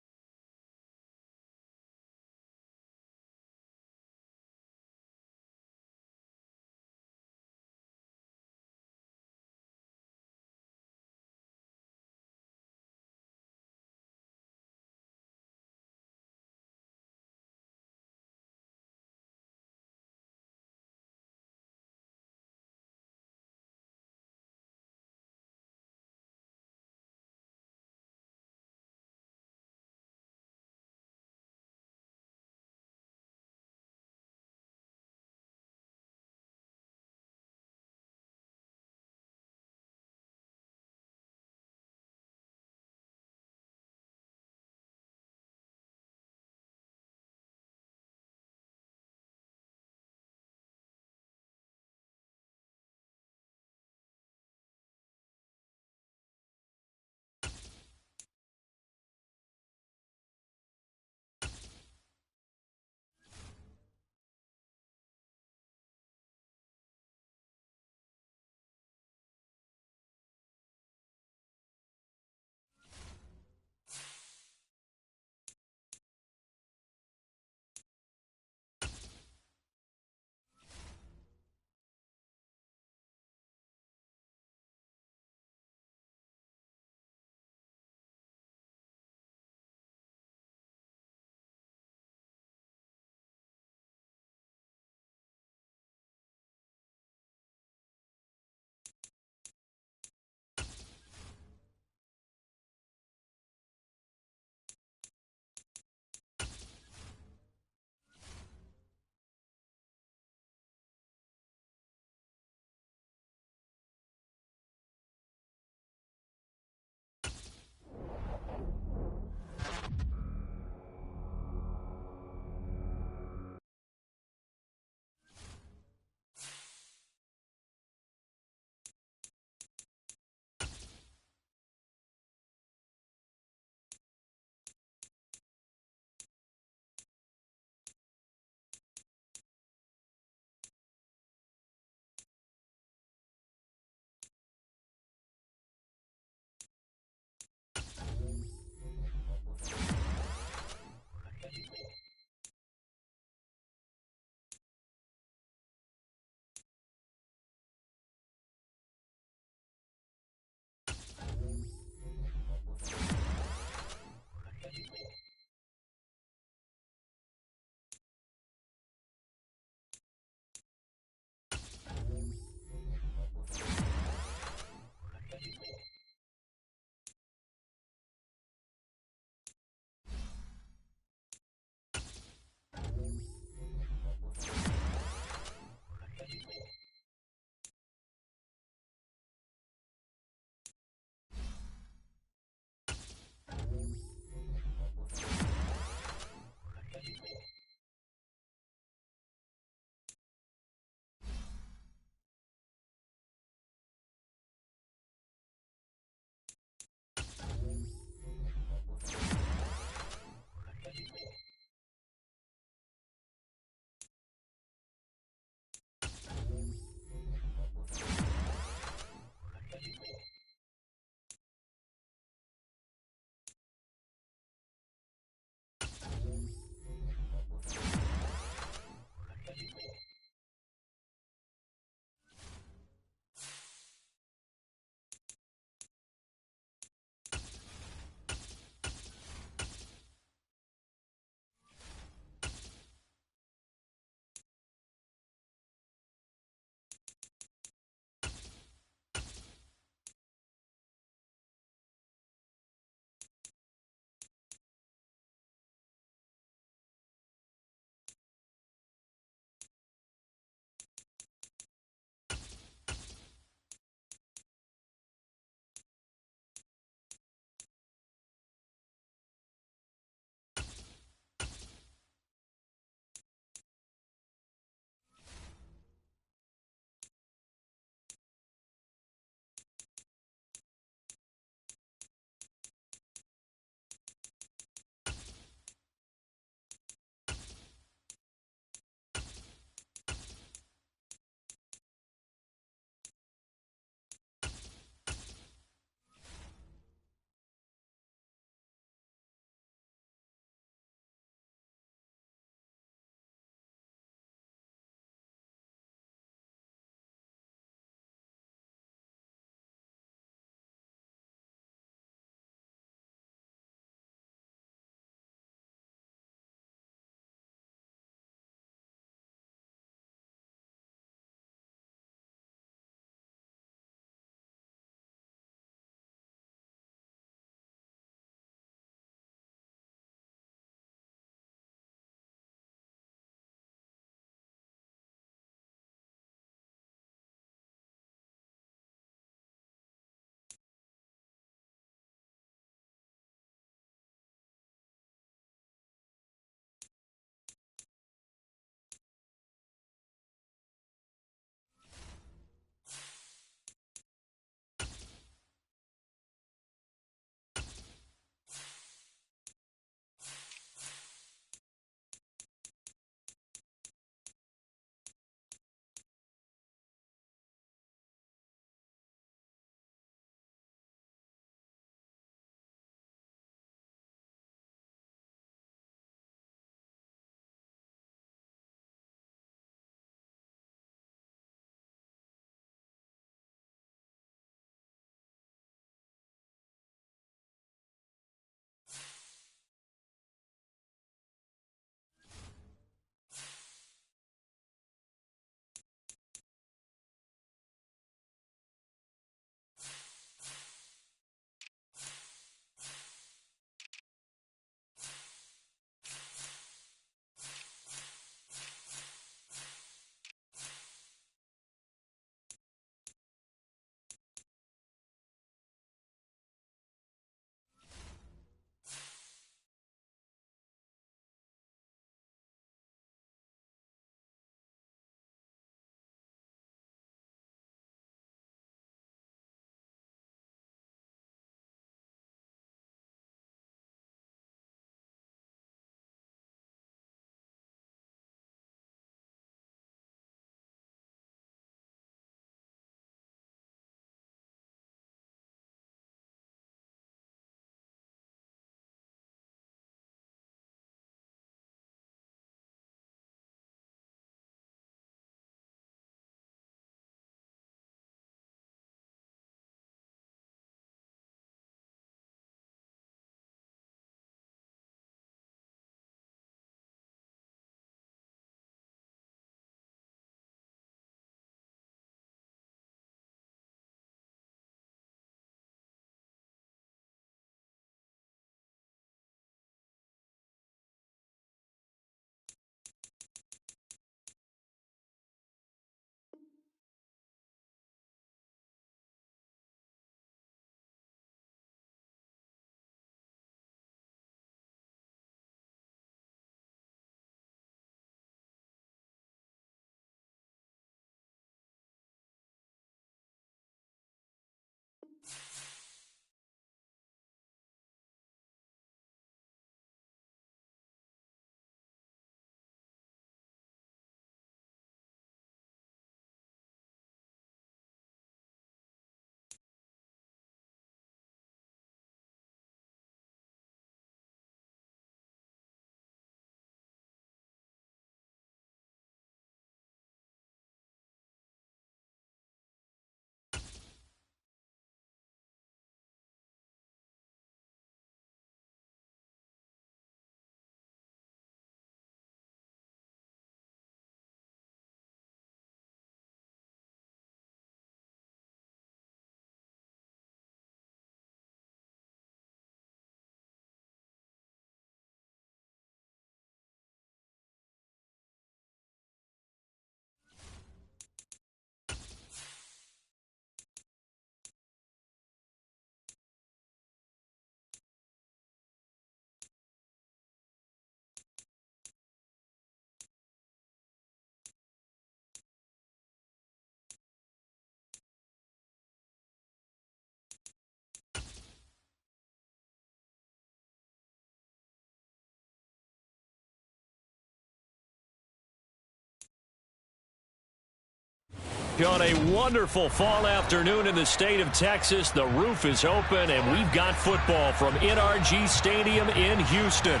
On a wonderful fall afternoon in the state of Texas, the roof is open, and we've got football from NRG Stadium in Houston.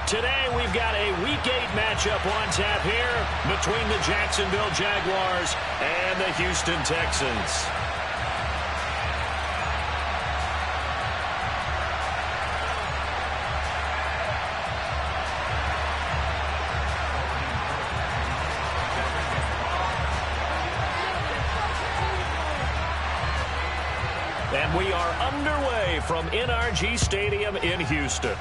Today, we've got a Week 8 matchup on tap here between the Jacksonville Jaguars and the Houston Texans. And we are underway from NRG Stadium in Houston.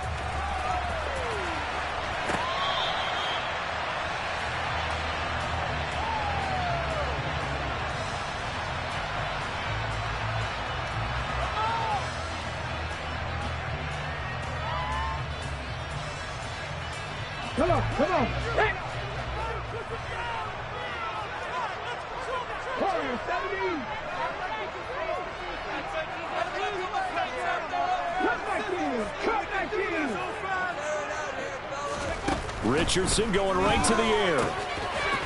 Come on. Hey. Warriors, 17. Cut back in.
Richardson going right to the air.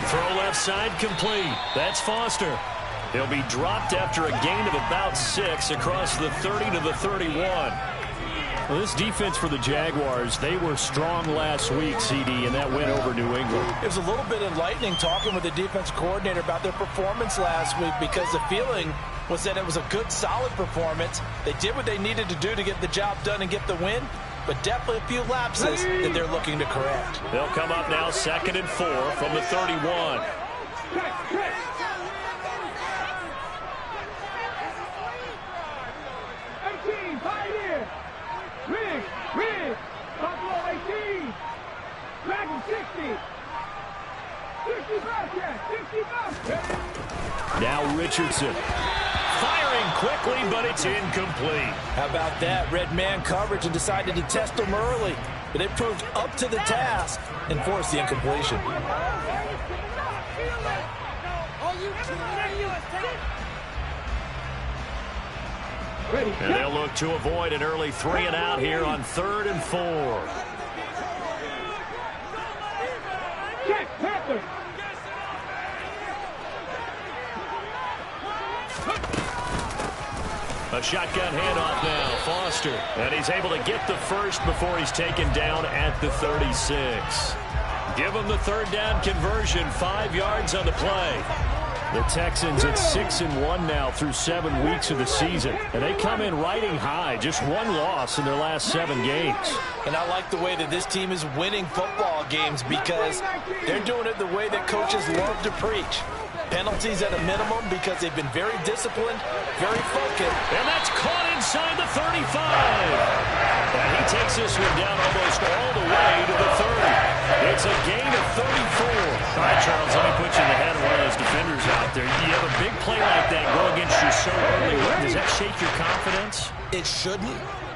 Throw left side complete. That's Foster. He'll be dropped after a gain of about 6 across the 30 to the 31.
Well, this defense for the Jaguars, they were strong last week, CD, and that win over New England.
It was a little bit enlightening talking with the defense coordinator about their performance last week, because the feeling was that it was a good, solid performance. They did what they needed to do to get the job done and get the win, but definitely a few lapses that they're looking to correct.
They'll come up now 2nd and 4 from the 31.
18, Pioneer. Rig. Buffalo 18. Dragon 60. 60
Now Richardson. Firing quickly, but it's incomplete.
How about that? Red man coverage and decided to test them early, but it proved up to the task and forced the incompletion.
And they'll look to avoid an early 3 and out here on 3rd and 4.
Check, Panther.
A shotgun handoff now, Foster. And he's able to get the first before he's taken down at the 36. Give him the 3rd down conversion, 5 yards on the play. The Texans at 6-1 now through 7 weeks of the season. And they come in riding high, just 1 loss in their last 7 games.
And I like the way that this team is winning football games, because they're doing it the way that coaches love to preach. Penalties at a minimum because they've been very disciplined, very focused.
And that's caught inside the 35. And he takes this one down almost all the way to the 30. It's a gain of 34. All right, Charles, let me put you in the head of one of those defenders out there. You have a big play like that go against you so early. Does that shake your confidence?
It shouldn't,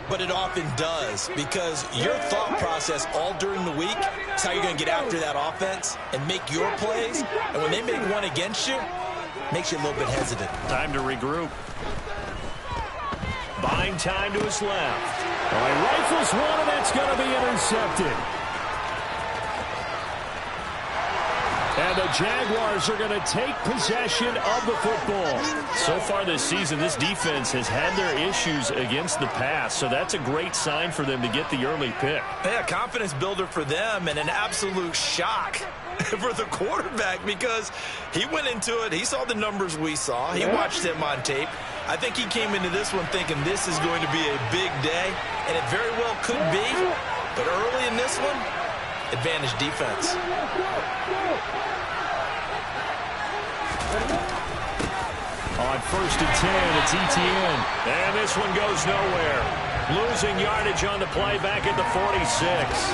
but it often does, because your thought process all during the week is how you're going to get after that offense and make your plays. And when they make one against you, it makes you a little bit hesitant.
Time to regroup. Buying time to his left. Oh, he rifles one, and that's going to be intercepted. And the Jaguars are going to take possession of the football. So far this season, this defense has had their issues against the pass, so that's a great sign for them to get the early pick.
Yeah, confidence builder for them, and an absolute shock for the quarterback, because he went into it, he saw the numbers we saw, he watched them on tape. I think he came into this one thinking this is going to be a big day, and it very well could be, but early in this one, advantage defense.
On 1st and 10, it's Etienne. And this one goes nowhere. Losing yardage on the play back at the 46.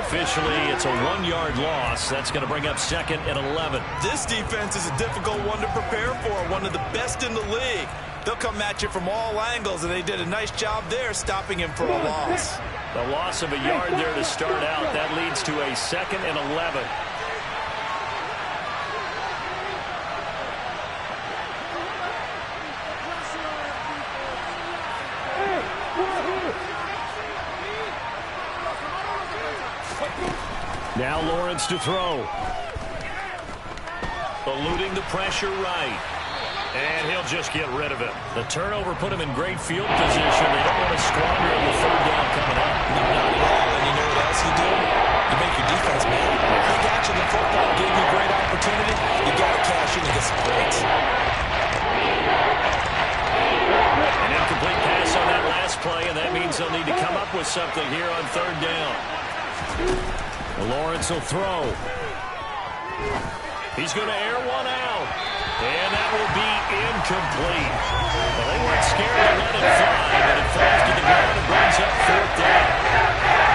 Officially, it's a 1-yard loss. That's going to bring up 2nd and 11.
This defense is a difficult one to prepare for, one of the best in the league. They'll come at you from all angles, and they did a nice job there stopping him for a loss.
The loss of a yard there to start out. That leads to a 2nd and 11. Now Lawrence to throw. Eluding the pressure right. And he'll just get rid of it. The turnover put him in great field position. They don't want to squander on the third down coming up.
Not at all. And you know what else you do? You make your defense mad. They got you the football, gave you a great opportunity. You got to cash in and get some points.
An incomplete pass on that last play, and that means they'll need to come up with something here on third down. Lawrence will throw. He's going to air one out. And that will be incomplete. Well, they weren't scared to let it fly, but it falls to the ground and brings up fourth down.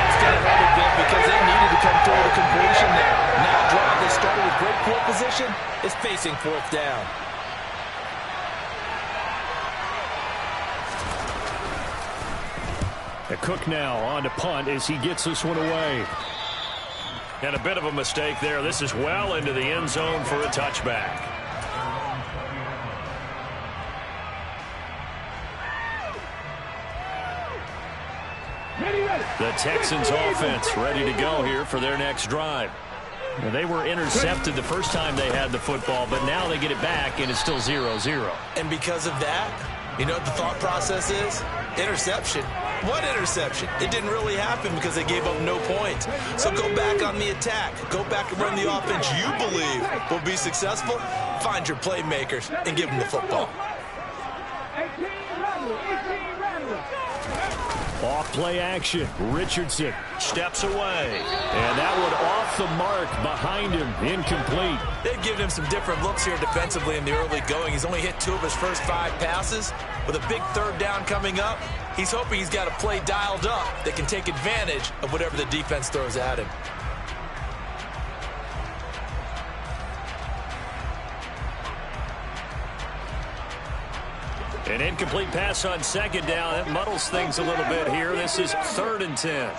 It's going to hurt a bit because they needed to come through with a completion there. Now a drive they started with great field position is facing fourth down.
The Cook now on to punt as he gets this one away.
And a bit of a mistake there. This is well into the end zone for a touchback. The Texans offense ready to go here for their next drive. Well, they were intercepted the first time they had the football, but now they get it back, and it's still 0-0.
And because of that, you know what the thought process is? Interception. What interception? It didn't really happen because they gave up no points. So go back on the attack. Go back and run the offense you believe will be successful. Find your playmakers and give them the football.
Off play action. Richardson
Steps away.
and that one off the mark behind him. Incomplete.
They've given him some different looks here defensively in the early going. He's only hit 2 of his first 5 passes. With a big third down coming up, he's hoping he's got a play dialed up that can take advantage of whatever the defense throws at him.
An incomplete pass on second down. That muddles things a little bit here. This is 3rd and 10.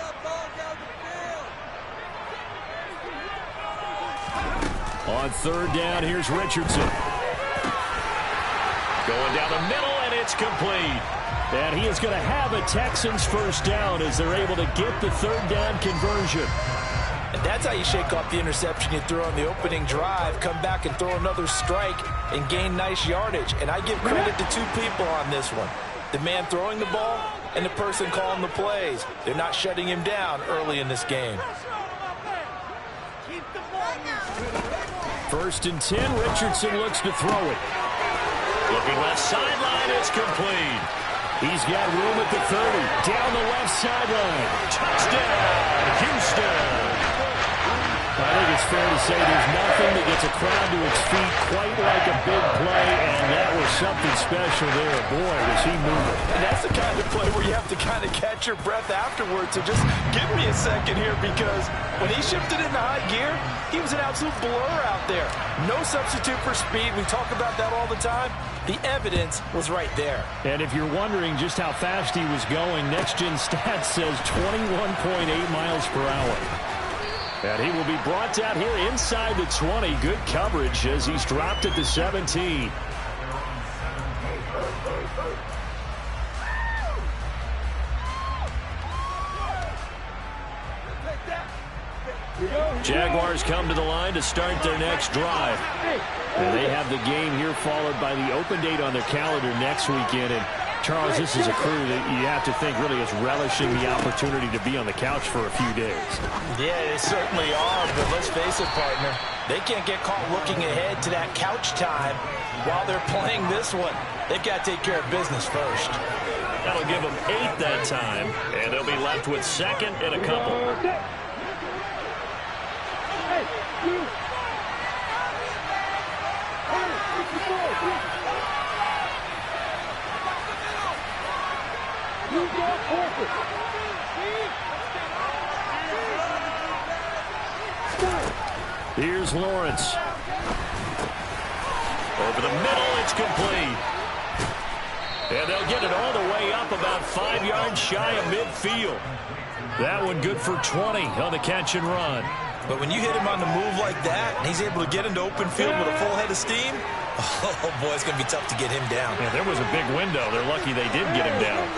On third down, here's Richardson.
Going down the middle, and it's complete.
And he is going to have a Texans first down as they're able to get the third down conversion.
And that's how you shake off the interception you threw on the opening drive, come back and throw another strike and gain nice yardage. And I give credit to 2 people on this one. The man throwing the ball and the person calling the plays. They're not shutting him down early in this game.
1st and 10, Richardson looks to throw it.
Looking left sideline, it's complete.
He's got room at the 30, down the left sideline.
Touchdown, Houston.
I think it's fair to say there's nothing that gets a crowd to its feet quite like a big play, and that was something special there. Boy, was he moving.
And that's the kind of play where you have to kind of catch your breath afterwards. So just give me a second here, because when he shifted into high gear, he was an absolute blur out there. No substitute for speed. We talk about that all the time. The evidence was right there.
And if you're wondering just how fast he was going, Next Gen Stats says 21.8 miles per hour. And he will be brought down here inside the 20. Good coverage as he's dropped at the 17.
Jaguars come to the line to start their next drive.
And they have the game here followed by the open date on their calendar next weekend. And Charles, this is a crew that you have to think really is relishing the opportunity to be on the couch for a few days.
Yeah, they certainly are, but let's face it, partner. They can't get caught looking ahead to that couch time while they're playing this one. They've got to take care of business first.
That'll give them 8 that time, and they'll be left with 2nd and a couple.
Here's Lawrence.
Over the middle, it's complete. And they'll get it all the way up about 5 yards shy of midfield. That one good for 20 on the catch and run.
But when you hit him on the move like that, and he's able to get into open field with a full head of steam, oh, boy, it's going to be tough to get him down.
Yeah, there was a big window. They're lucky they did get him down.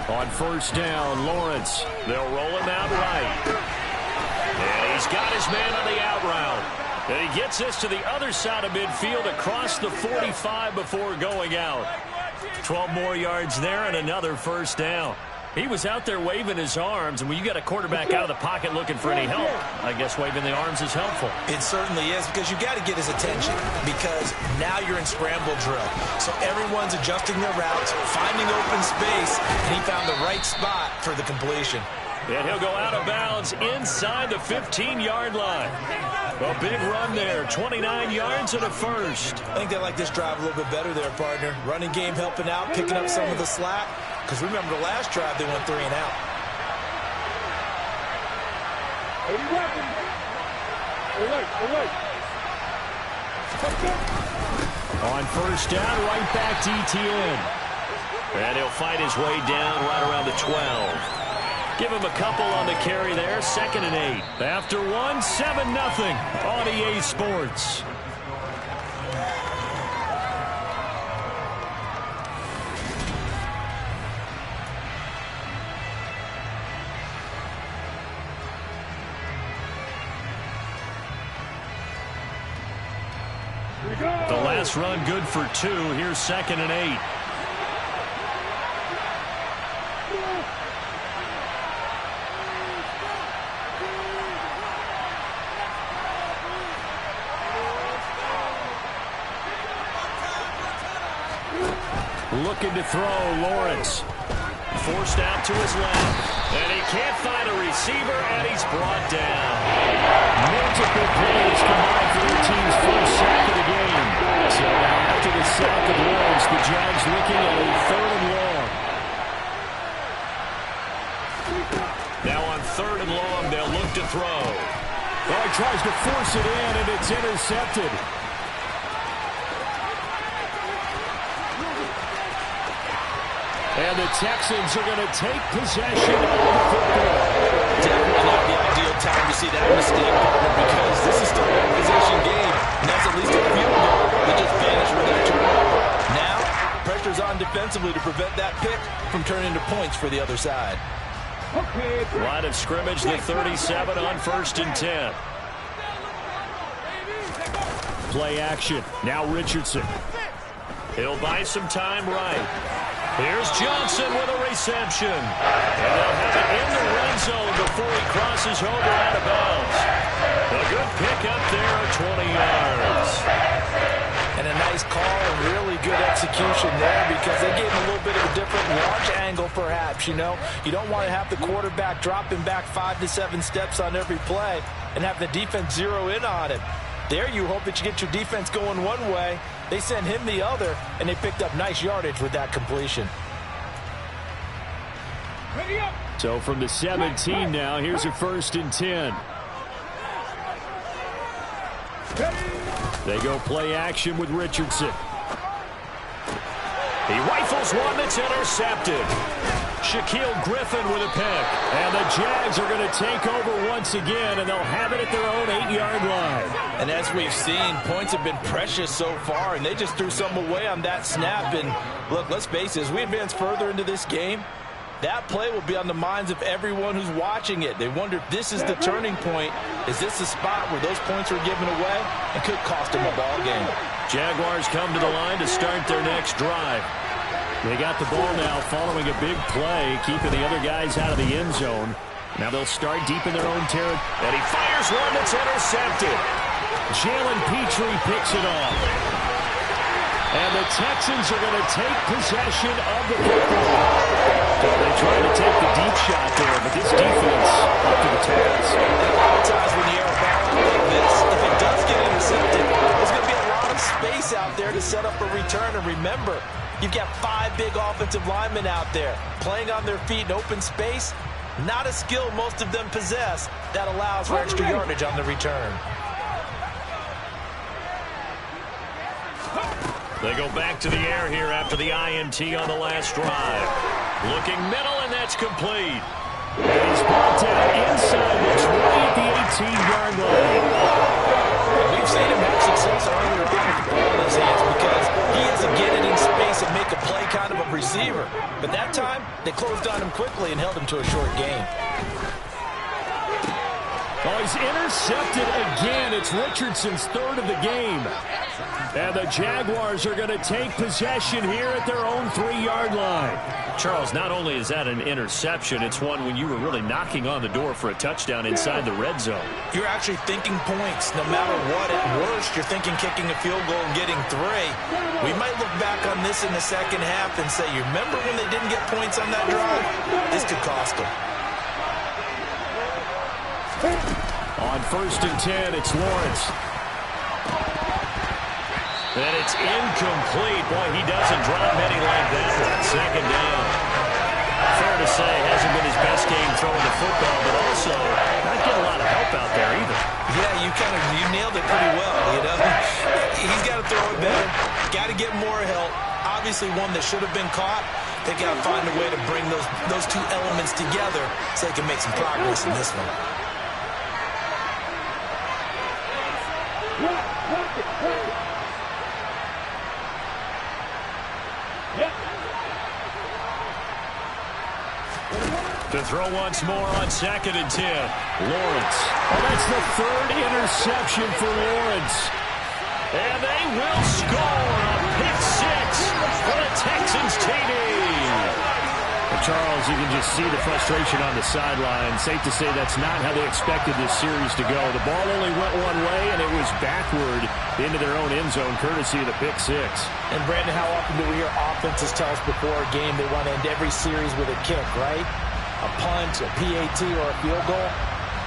On first down, Lawrence. They'll roll him out right.
And he's got his man on the out route. And he gets this to the other side of midfield across the 45 before going out. 12 more yards there and another first down. He was out there waving his arms, and when you got a quarterback out of the pocket looking for any help, I guess waving the arms is helpful.
It certainly is, because you got to get his attention, because now you're in scramble drill. So everyone's adjusting their routes, finding open space, and he found the right spot for the completion.
And he'll go out of bounds inside the 15-yard line. A big run there, 29 yards and a first.
I think they like this drive a little bit better there, partner. Running game helping out, picking up some of the slack. Because remember, the last drive, they went 3 and out.
On first down, right back to ETN.
And he'll fight his way down right around the 12. Give him a couple on the carry there, 2nd and 8.
After 1, 7-0 on EA Sports. The last run good for 2. Here's 2nd and 8. Looking to throw, Lawrence.
Forced out to his left. And he can't find a receiver, and he's brought down.
Multiple plays combined for their team's first sack of the game. So now after the sack of Lawrence, the Jags looking at a 3rd and long.
Now on 3rd and long, they'll look to throw.
Oh, he tries to force it in, and it's intercepted. And the Texans are going to take possession of the football.
Definitely not the ideal time to see that mistake, partner, because this is still a possession game, and that's at least a field goal that just vanished with that turnover. Now, pressure's on defensively to prevent that pick from turning into points for the other side.
Line of scrimmage, the 37 on 1st and 10.
Play action. Now Richardson.
He'll buy some time right. Here's Johnson with a reception. And they'll have it in the red zone before he crosses over out of bounds. A good pickup there at 20 yards.
And a nice call and really good execution there, because they gave him a little bit of a different launch angle perhaps, you know. You don't want to have the quarterback dropping back 5 to 7 steps on every play and have the defense zero in on him. There you hope that you get your defense going one way. They sent him the other, and they picked up nice yardage with that completion.
So from the 17 now, here's a 1st and 10. They go play action with Richardson.
He rifles one that's intercepted. Shaquille Griffin with a pick.
And the Jags are going to take over once again, and they'll have it at their own 8-yard line.
And as we've seen, points have been precious so far, and they just threw some away on that snap. And look, let's face it, as we advance further into this game, that play will be on the minds of everyone who's watching it. They wonder if this is the turning point. Is this the spot where those points were given away and could cost them a ball game?
Jaguars come to the line to start their next drive.
They got the ball now following a big play, keeping the other guys out of the end zone. Now they'll start deep in their own territory.
And he fires one that's intercepted.
Jalen Petrie picks it off. And the Texans are going to take possession of the football. Well, they tried to take the deep shot there, but this defense up to the task.
A lot of times when you air a ball out like this, if it does get intercepted, there's going to be a lot of space out there to set up a return. And remember, you've got 5 big offensive linemen out there playing on their feet in open space. Not a skill most of them possess that allows for extra yardage on the return.
They go back to the air here after the INT on the last drive. Looking middle, and that's complete.
He's brought down inside the 20 at the 18-yard line.
We've seen him have success earlier on with the ball in his hands, because He has to get it in space and make a play kind of a receiver. But that time, they closed on him quickly and held him to a short gain.
Oh, he's intercepted again. It's Richardson's third of the game. And the Jaguars are going to take possession here at their own 3-yard line.
Charles, not only is that an interception, it's one when you were really knocking on the door for a touchdown inside the red zone.
You're actually thinking points. No matter what, at worst, you're thinking kicking a field goal and getting 3. We might look back on this in the second half and say, you remember when they didn't get points on that drive? This could cost them.
On 1st and 10, it's Lawrence.
And it's incomplete. Boy, he doesn't drop many like that. Second down. Fair to say, hasn't been his best game throwing the football, but also not getting a lot of help out there either.
Yeah, you nailed it pretty well, you know. He's got to throw it better. Got to get more help. Obviously one that should have been caught. They got to find a way to bring those two elements together so they can make some progress in this one.
To throw once more on 2nd and 10.
Lawrence. Oh, that's the 3rd interception for Lawrence.
And they will score a pick 6 for the Texans TD.
Charles, you can just see the frustration on the sideline. Safe to say that's not how they expected this series to go. The ball only went one way, and it was backward into their own end zone, courtesy of the pick 6.
And, Brandon, how often do we hear offenses tell us before a game they want to end every series with a kick, right? A punt, a PAT, or a field goal.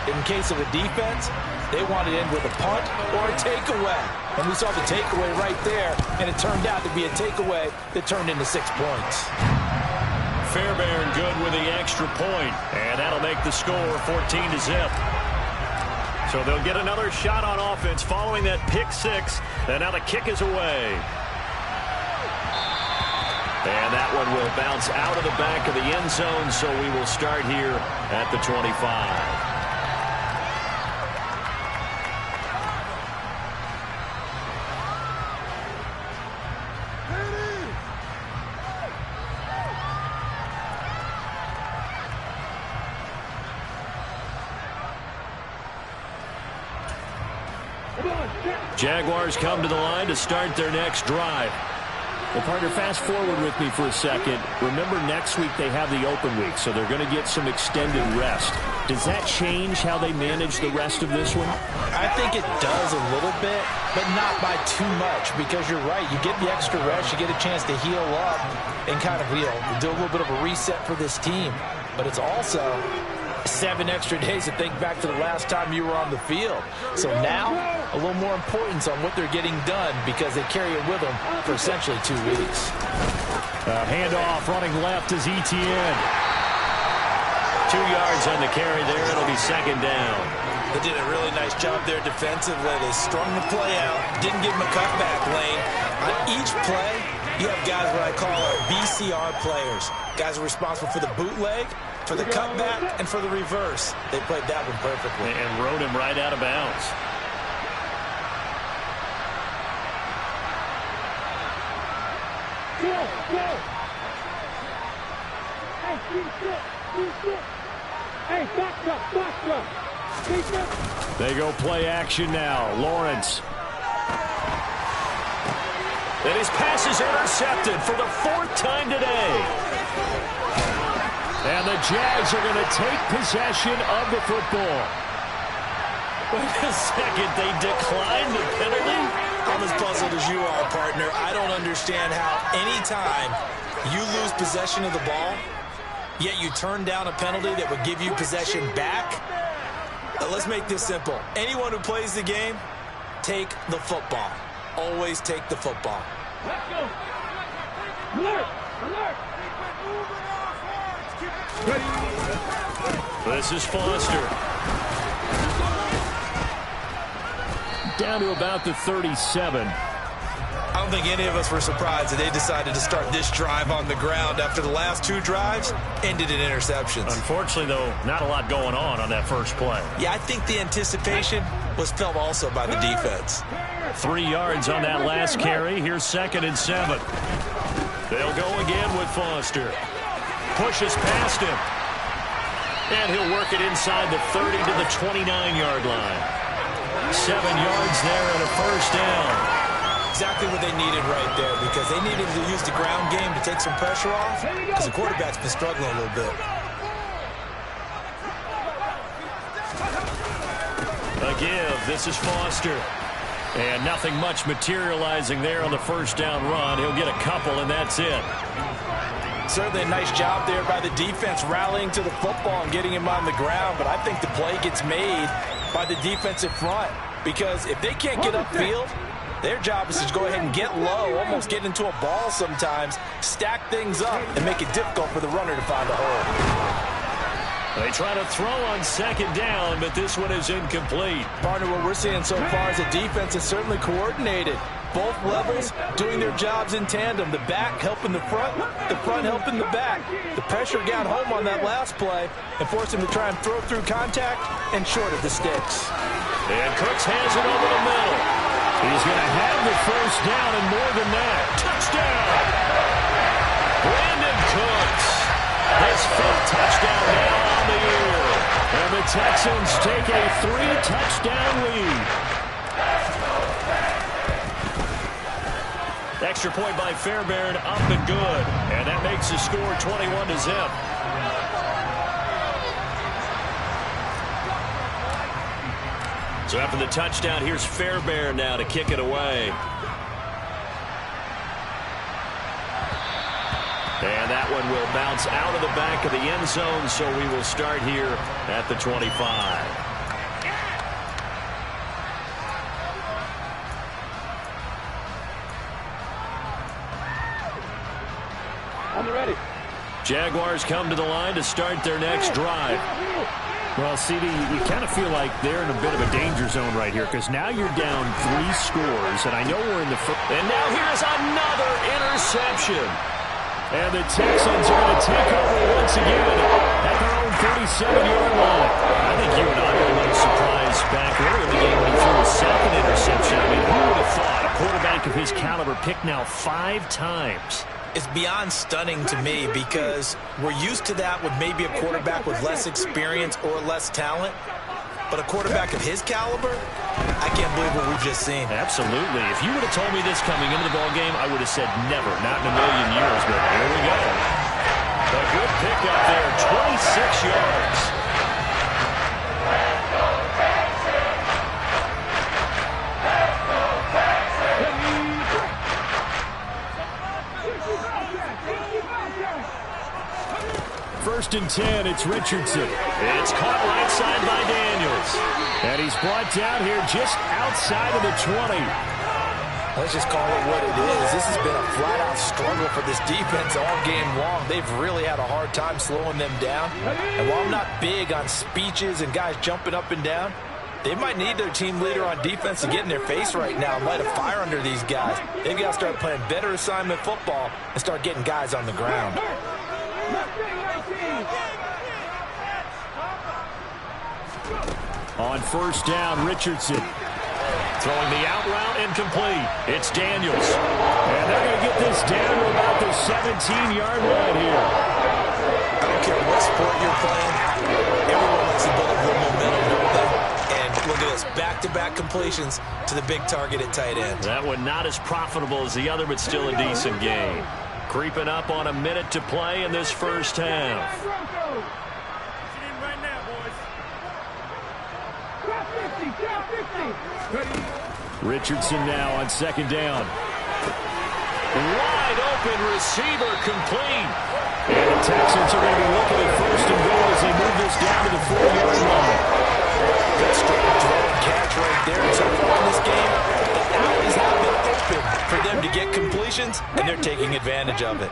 In case of a defense, they want to end with a punt or a takeaway. And we saw the takeaway right there, and it turned out to be a takeaway that turned into 6 points.
Fairbairn good with the extra point, and that'll make the score 14-0. So they'll get another shot on offense following that pick 6, and now the kick is away. And that one will bounce out of the back of the end zone, so we will start here at the 25. Jaguars come to the line to start their next drive.
Well, partner, fast forward with me for a second. Remember, next week they have the open week, so they're going to get some extended rest. Does that change how they manage the rest of this one?
I think it does a little bit, but not by too much, because you're right. You get the extra rest, you get a chance to heal up and kind of, do a little bit of a reset for this team. But it's also 7 extra days to think back to the last time you were on the field. So now, a little more importance on what they're getting done because they carry it with them for essentially 2 weeks.
Handoff running left is Etienne.
2 yards on the carry there. It'll be 2nd down.
They did a really nice job there defensively. They strung the play out, didn't give them a cutback lane. On each play, you have guys what I call our BCR players. Guys are responsible for the bootleg, for the cutback, and for the reverse. They played that one perfectly.
And rode him right out of bounds.
They go play action now. Lawrence.
And his pass is intercepted for the 4th time today.
And the Jags are going to take possession of the football.
Wait a second, they declined the penalty?
I'm as puzzled as you are, partner. I don't understand how any time you lose possession of the ball, yet you turn down a penalty that would give you possession back. Let's make this simple. Anyone who plays the game, take the football. Always take the football.
Let's go. Alert! Alert!
This is Foster.
Down to about the 37.
I don't think any of us were surprised that they decided to start this drive on the ground after the last 2 drives ended in interceptions.
Unfortunately, though, not a lot going on that first play.
Yeah, I think the anticipation was felt also by the defense.
3 yards on that last carry. Here's 2nd and 7. They'll go again with Foster. Pushes past him. And he'll work it inside the 30 to the 29-yard line. 7 yards there and a first down.
Exactly what they needed right there, because they needed to use the ground game to take some pressure off, because the quarterback's been struggling a little bit.
A give. This is Foster. And nothing much materializing there on the first down run. He'll get a couple, and that's it.
Certainly a nice job there by the defense rallying to the football and getting him on the ground, but I think the play gets made by the defensive front, because if they can't get upfield, their job is to go ahead and get low, almost get into a ball sometimes, stack things up, and make it difficult for the runner to find a hole.
They try to throw on 2nd down, but this one is incomplete.
Partner, what we're seeing so far is the defense is certainly coordinated. Both levels doing their jobs in tandem. The back helping the front helping the back. The pressure got home on that last play and forced him to try and throw through contact and short of the sticks.
And Cooks has it over the middle. He's going to have the first down and more than that. Touchdown! Brandon Cooks. His 5th touchdown now on the year. And the Texans take a 3-touchdown lead. Extra point by Fairbairn, up and good. And that makes the score 21-0. So after the touchdown, here's Fairbairn now to kick it away. And that one will bounce out of the back of the end zone, so we will start here at the 25.
On the ready.
Jaguars come to the line to start their next drive. Well, CD, you kind of feel like they're in a bit of a danger zone right here, because now you're down 3 scores, and I know we're in the first. And now here's another interception. And the Texans are going to take over once again at their own 37-yard line. I think you and I were a little surprised back earlier in the game when he threw a 2nd interception. I mean, who would have thought a quarterback of his caliber picked now 5 times?
It's beyond stunning to me, because we're used to that with maybe a quarterback with less experience or less talent. But a quarterback of his caliber, I can't believe what we've just seen.
Absolutely. If you would have told me this coming into the ballgame, I would have said never, not in a million years. But here we go. A good pickup there, 26 yards. First and 10, it's Richardson. It's caught right side by Daniels. And he's brought down here just outside of the 20.
Let's just call it what it is. This has been a flat-out struggle for this defense all game long. They've really had a hard time slowing them down. And while I'm not big on speeches and guys jumping up and down, they might need their team leader on defense to get in their face right now and light a fire under these guys. They've got to start playing better assignment football and start getting guys on the ground.
On first down, Richardson. Throwing the out route incomplete. It's Daniels. And they're going to get this down to about the 17-yard line here.
I don't care what sport you're playing. Everyone likes to build up a little momentum, don't they? And look at this, back-to-back completions to the big target at tight end.
That one not as profitable as the other, but still a decent gain. Creeping up on a minute to play in this first half. Richardson now on second down. Wide open receiver complete. And the Texans are going to be looking at first and goal as they move this down to the 4-yard line.
Good strong throw and catch right there. And so far in this game, the alleys have been open for them to get completions, and they're taking advantage of it.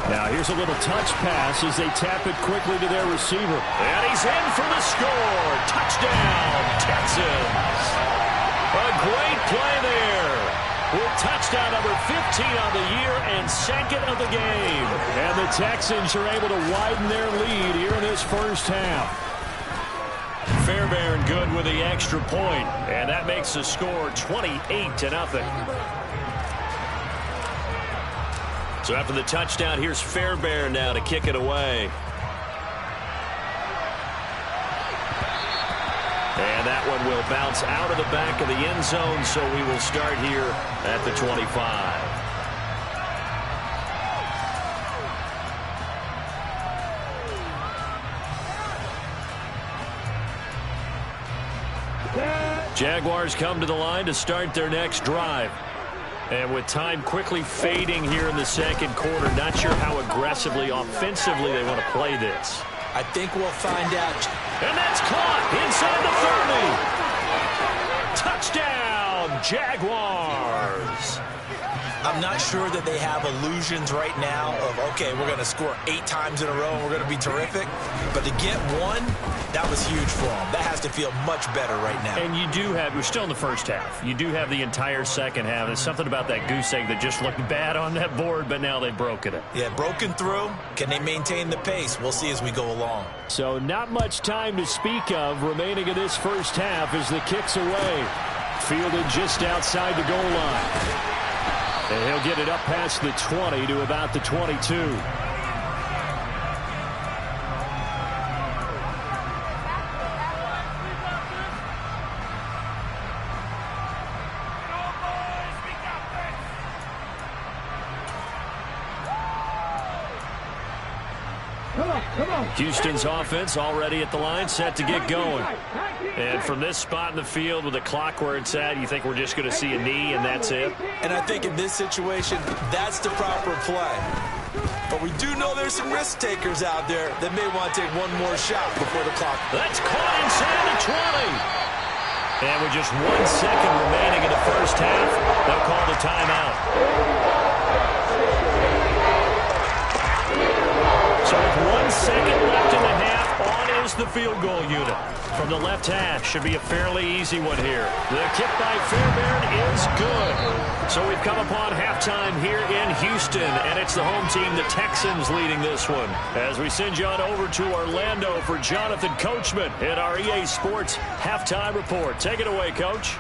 Now here's a little touch pass as they tap it quickly to their receiver. And he's in for the score. Touchdown, Texans. A
Touchdown number 15 on the year and second of the game.
And the Texans are able to widen their lead here in this first half.
Fairbairn good with the extra point, and that makes the score 28-0. So after the touchdown, here's Fairbairn now to kick it away. And that one will bounce out of the back of the end zone, so we will start here at the 25. Jaguars come to the line to start their next drive. And with time quickly fading here in the second quarter, not sure how aggressively, offensively they want to play this.
I think we'll find out.
And that's caught inside the 30. Touchdown, Jaguars.
I'm not sure that they have illusions right now of, okay, we're going to score 8 times in a row and we're going to be terrific. But to get one, that was huge for them. That has to feel much better right now.
And you do have, we're still in the first half. You do have the entire second half. There's something about that goose egg that just looked bad on that board, but now they've broken it.
Yeah, broken through. Can they maintain the pace? We'll see as we go along.
So not much time to speak of remaining in this first half as the kick's away. Fielded just outside the goal line. And he'll get it up past the 20 to about the 22. Houston's offense already at the line, set to get going. And from this spot in the field with the clock where it's at, you think we're just going to see a knee and that's it?
And I think in this situation, that's the proper play. But we do know there's some risk takers out there that may want to take one more shot before the clock.
That's caught inside the 20. And with just 1 second remaining in the first half, they'll call the timeout. So with 1 second left in the half, on is the field goal unit. From the left hash, should be a fairly easy one here. The kick by Fairbairn is good. So we've come upon halftime here in Houston, and it's the home team, the Texans, leading this one. As we send you on over to Orlando for Jonathan Coachman in our EA Sports Halftime Report. Take it away, Coach.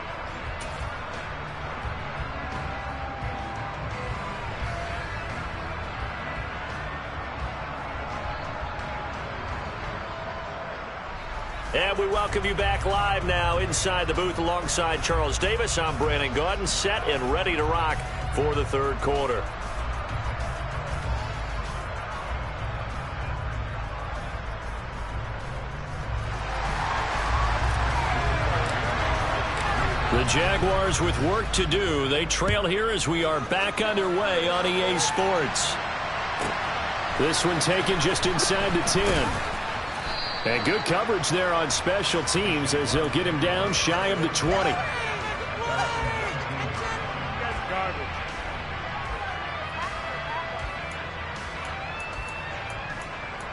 And we welcome you back live now inside the booth alongside Charles Davis. I'm Brandon Gaudin, set and ready to rock for the third quarter. The Jaguars with work to do. They trail here as we are back underway on EA Sports. This one taken just inside the 10. And good coverage there on special teams as they'll get him down shy of the 20.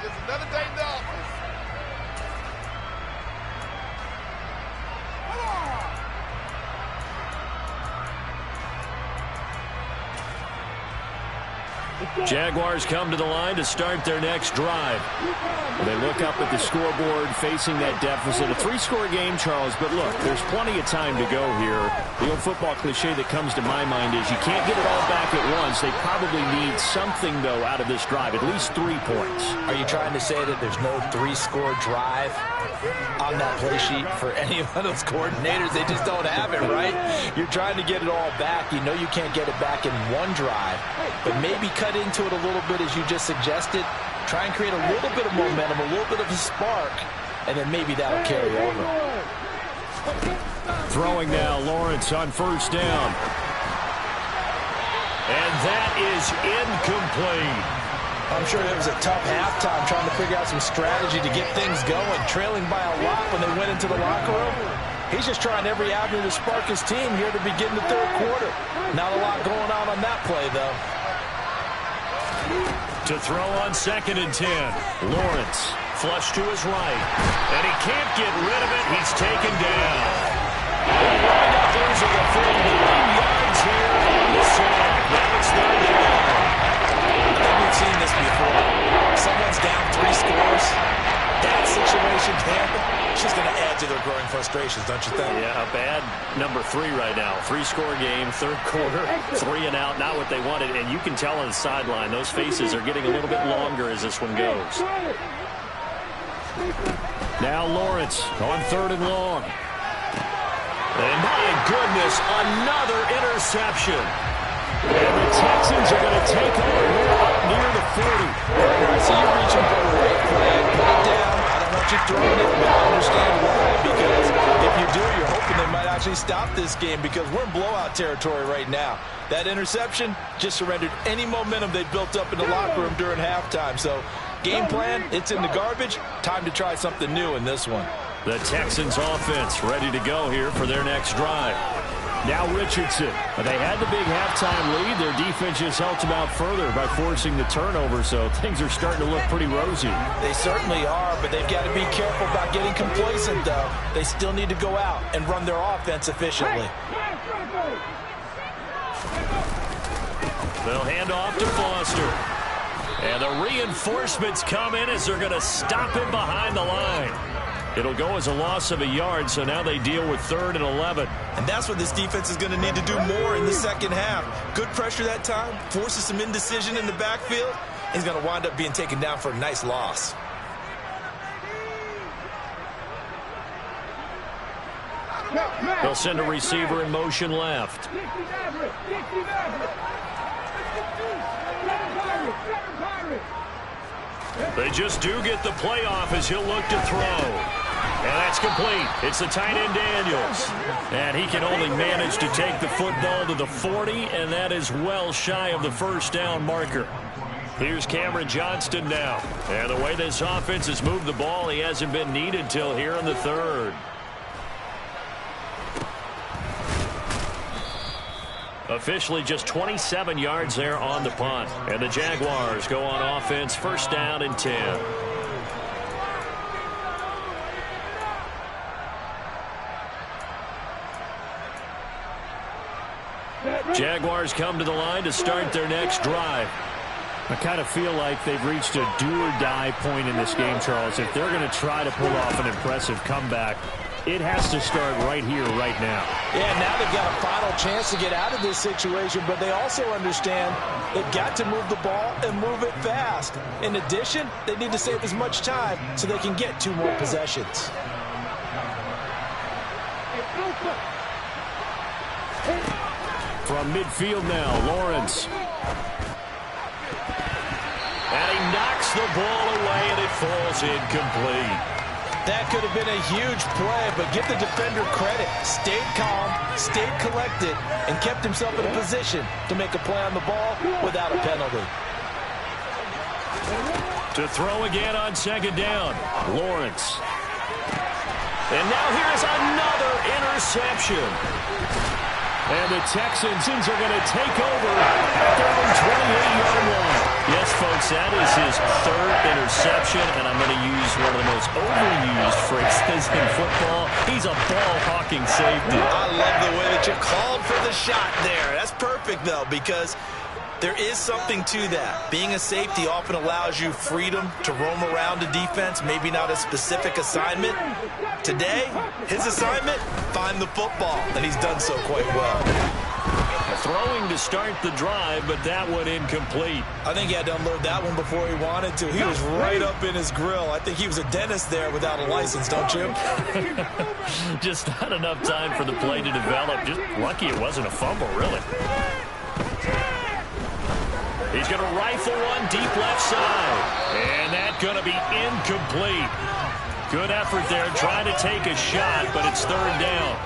It's another day in the office.
Jaguars come to the line to start their next drive. They look up at the scoreboard facing that deficit. A 3-score game, Charles, but look, there's plenty of time to go here. The old football cliche that comes to my mind is you can't get it all back at once. They probably need something, though, out of this drive, at least 3 points.
Are you trying to say that there's no 3-score drive on that play sheet for any of those coordinators? They just don't have it, right? You're trying to get it all back. You know you can't get it back in one drive, but maybe cut into it a little bit as you just suggested. Try and create a little bit of momentum, a little bit of a spark, and then maybe that'll carry over.
Throwing now, Lawrence on first down.
And that is incomplete.
I'm sure there was a tough halftime trying to figure out some strategy to get things going, trailing by a lot when they went into the locker room. He's just trying every avenue to spark his team here to begin the third quarter. Not a lot going on that play, though.
To throw on 2nd and 10. Lawrence flush to his right. And he can't get rid of it. He's taken down. There's a full 9 yards here on the this off. Now it's third down.
I think we've seen this before. Someone's down 3 scores. That situation there, it's just going to add to their growing frustrations, don't you think?
Yeah, a bad number 3 right now. 3-score game, third quarter, 3 and out, not what they wanted. And you can tell on the sideline, those faces are getting a little bit longer as this one goes.
Now Lawrence on 3rd and long.
And my goodness, another interception. And the Texans are going to take over here up near the 40.
All right, so you're reaching for the right flag. Put it down. I don't want you throwing it, but I understand why. Because if you do, you're hoping they might actually stop this game because we're in blowout territory right now. That interception just surrendered any momentum they built up in the locker room during halftime. So game plan, it's in the garbage. Time to try something new in this one.
The Texans offense ready to go here for their next drive.
Now Richardson. They had the big halftime lead. Their defense just helped them out further by forcing the turnover, so things are starting to look pretty rosy.
They certainly are, but they've got to be careful about getting complacent, though. They still need to go out and run their offense efficiently.
They'll hand off to Foster. And the reinforcements come in as they're going to stop him behind the line. It'll go as a loss of a yard, so now they deal with 3rd and 11.
And that's what this defense is going to need to do more in the second half. Good pressure that time, forces some indecision in the backfield. He's going to wind up being taken down for a nice loss.
They'll send a receiver in motion left. They just do get the play off as he'll look to throw. And that's complete. It's the tight end Daniels. And he can only manage to take the football to the 40, and that is well shy of the first down marker. Here's Cameron Johnston now. And the way this offense has moved the ball, he hasn't been needed till here in the 3rd. Officially just 27 yards there on the punt. And the Jaguars go on offense, 1st down and 10. Jaguars come to the line to start their next drive.
I kind of feel like they've reached a do-or-die point in this game, Charles. If they're going to try to pull off an impressive comeback, it has to start right here, right now.
Yeah, now they've got a final chance to get out of this situation, but they also understand they've got to move the ball and move it fast. In addition, they need to save as much time so they can get 2 more possessions.
From midfield now, Lawrence.
And he knocks the ball away, and it falls incomplete.
That could have been a huge play, but give the defender credit. Stayed calm, stayed collected, and kept himself in a position to make a play on the ball without a penalty.
To throw again on 2nd down, Lawrence. And now here's another interception. And the Texans are going to take over at their own 28-yard line. Yes, folks, that is his 3rd interception, and I'm going to use one of the most overused phrases in football. He's a ball-hawking safety.
I love the way that you called for the shot there. That's perfect, though, because there is something to that. Being a safety often allows you freedom to roam around the defense, maybe not a specific assignment. Today, his assignment, find the football, and he's done so quite well.
Throwing to start the drive, but that one incomplete.
I think he had to unload that one before he wanted to. He was right up in his grill. I think he was a dentist there without a license, don't you?
Just not enough time for the play to develop. Just lucky it wasn't a fumble, really. He's going to rifle one deep left side. And that's going to be incomplete. Good effort there, trying to take a shot, but it's 3rd down.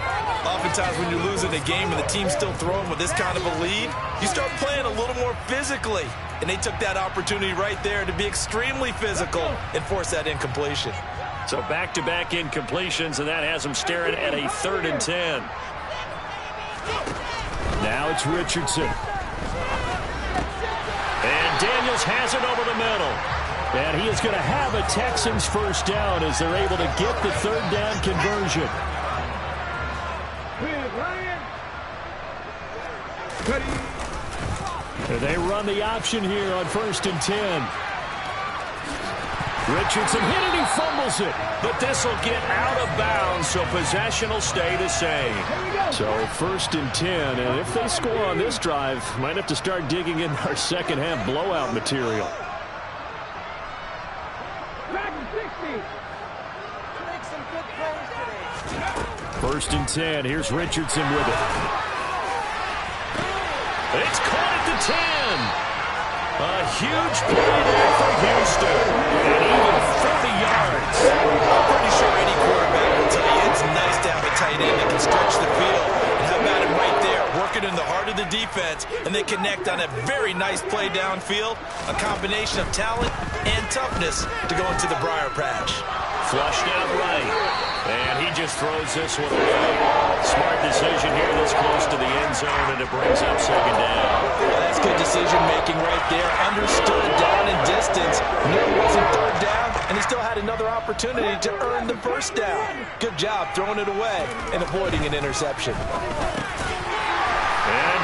Oftentimes when you're losing a game and the team's still throwing with this kind of a lead, you start playing a little more physically. And they took that opportunity right there to be extremely physical and force that incompletion.
So back-to-back incompletions, and that has them staring at a 3rd and 10.
Now it's Richardson.
And Daniels has it over the middle.
And he is going to have a Texans 1st down as they're able to get the 3rd down conversion. They run the option here on 1st and 10. Richardson hit it, he fumbles it. But this will get out of bounds, so possession will stay the same. So 1st and 10, and if they score on this drive, might have to start digging in our second half blowout material. First and 10, here's Richardson with it. It's caught at the 10. A huge play there for Houston. And even 40 yards.
I'm pretty sure any quarterback will tell you it's nice to have a tight end that can stretch the field. And how about him right there, working in the heart of the defense, and they connect on a very nice play downfield. A combination of talent and toughness to go into the briar patch.
Flushed out right. And he just throws this one away. Smart decision here this close to the end zone, and it brings up second down.
Well, that's good decision-making right there. Understood down and distance. Knew it wasn't third down, and he still had another opportunity to earn the first down. Good job throwing it away and avoiding an interception.
And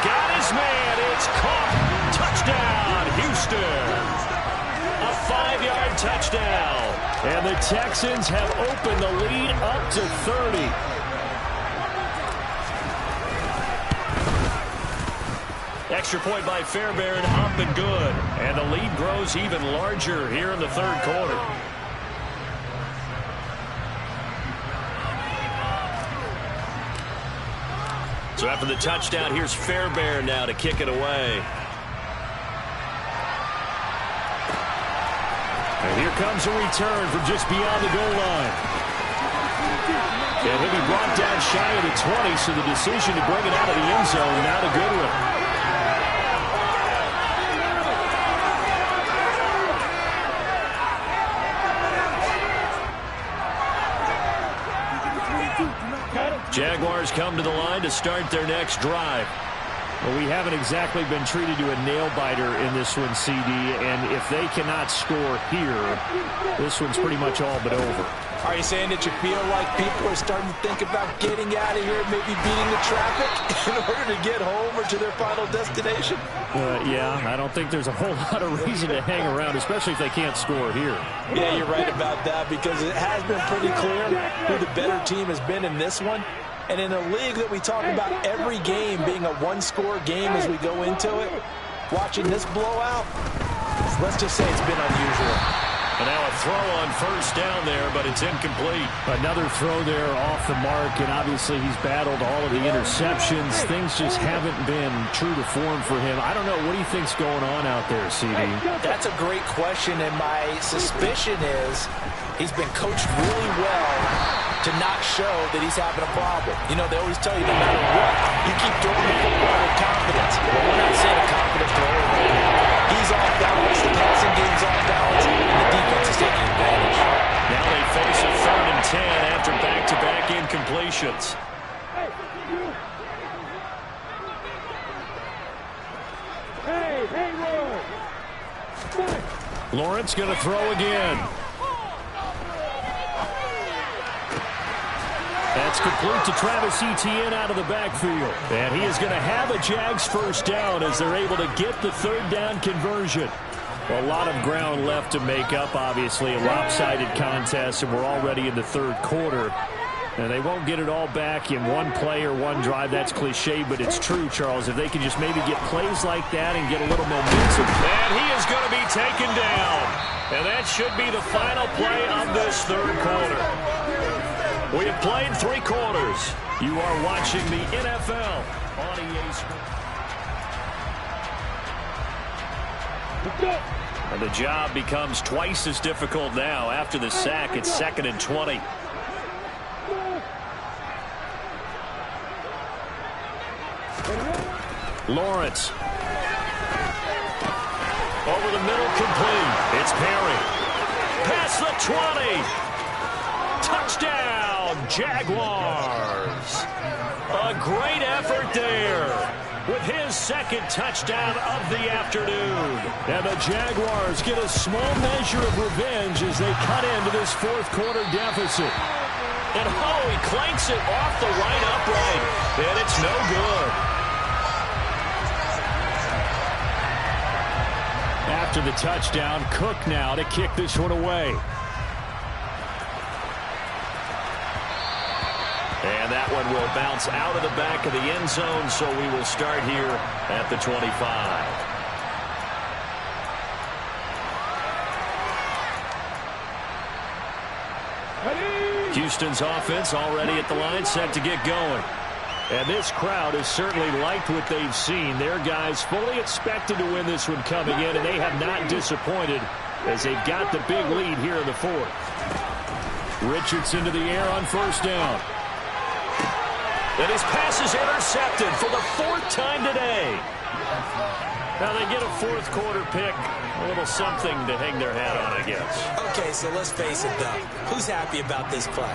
got his man. It's caught. Touchdown, Houston. A 5-yard touchdown.
And the Texans have opened the lead up to 30.
Extra point by Fairbairn, up and good. And the lead grows even larger here in the third quarter. So after the touchdown, here's Fairbairn now to kick it away.
And here comes a return from just beyond the goal line. And he'll be brought down shy of the 20, so the decision to bring it out of the end zone, not a good one.
Jaguars come to the line to start their next drive.
Well, we haven't exactly been treated to a nail-biter in this one, CD, and if they cannot score here, this one's pretty much all but over.
Are you saying that you feel like people are starting to think about getting out of here, maybe beating the traffic in order to get home or to their final destination?
Yeah, I don't think there's a whole lot of reason to hang around, especially if they can't score here.
Yeah, you're right about that, because it has been pretty clear who the better team has been in this one. And in a league that we talk about every game being a one-score game as we go into it, watching this blowout, let's just say it's been unusual.
And now a throw on first down there, but it's incomplete.
Another throw there off the mark, and obviously he's battled all of the interceptions. Things just haven't been true to form for him. I don't know. What do you think's going on out there, CD?
That's a great question, and my suspicion is he's been coached really well to not show that he's having a problem. You know, they always tell you no matter what, you keep throwing the football with confidence. Well, we're not saying a confidence thrower right now. He's off balance, the passing game's off balance, and the defense is taking advantage.
Now they face a 3rd and 10 after back-to-back incompletions.
Lawrence going to throw again. That's complete to Travis Etienne out of the backfield. And he is going to have a Jags first down as they're able to get the 3rd down conversion. Well, a lot of ground left to make up, obviously. A lopsided contest, and we're already in the 3rd quarter. And they won't get it all back in one play or one drive. That's cliche, but it's true, Charles. If they can just maybe get plays like that and get a little momentum.
And he is going to be taken down. And that should be the final play of this 3rd quarter. We have played 3 quarters. You are watching the NFL on EA Sports. And the job becomes twice as difficult now. After the sack, it's 2nd and 20.
Lawrence.
Over the middle, complete. It's Perry. Past the 20. Touchdown, Jaguars. A great effort there with his 2nd touchdown of the afternoon.
And the Jaguars get a small measure of revenge as they cut into this 4th quarter deficit.
And he clanks it off the right upright. And it's no good.
after the touchdown. Cook now to kick this one away.
And that one will bounce out of the back of the end zone, so we will start here at the 25. Houston's offense already at the line, set to get going. And this crowd has certainly liked what they've seen. Their guys fully expected to win this one coming in, and they have not disappointed as they've got the big lead here in the fourth. Richardson to the air on first down. And his pass is intercepted for the fourth time today. Now they get a fourth quarter pick. A little something to hang their hat on, I guess.
Okay, so let's face it, though. Who's happy about this play?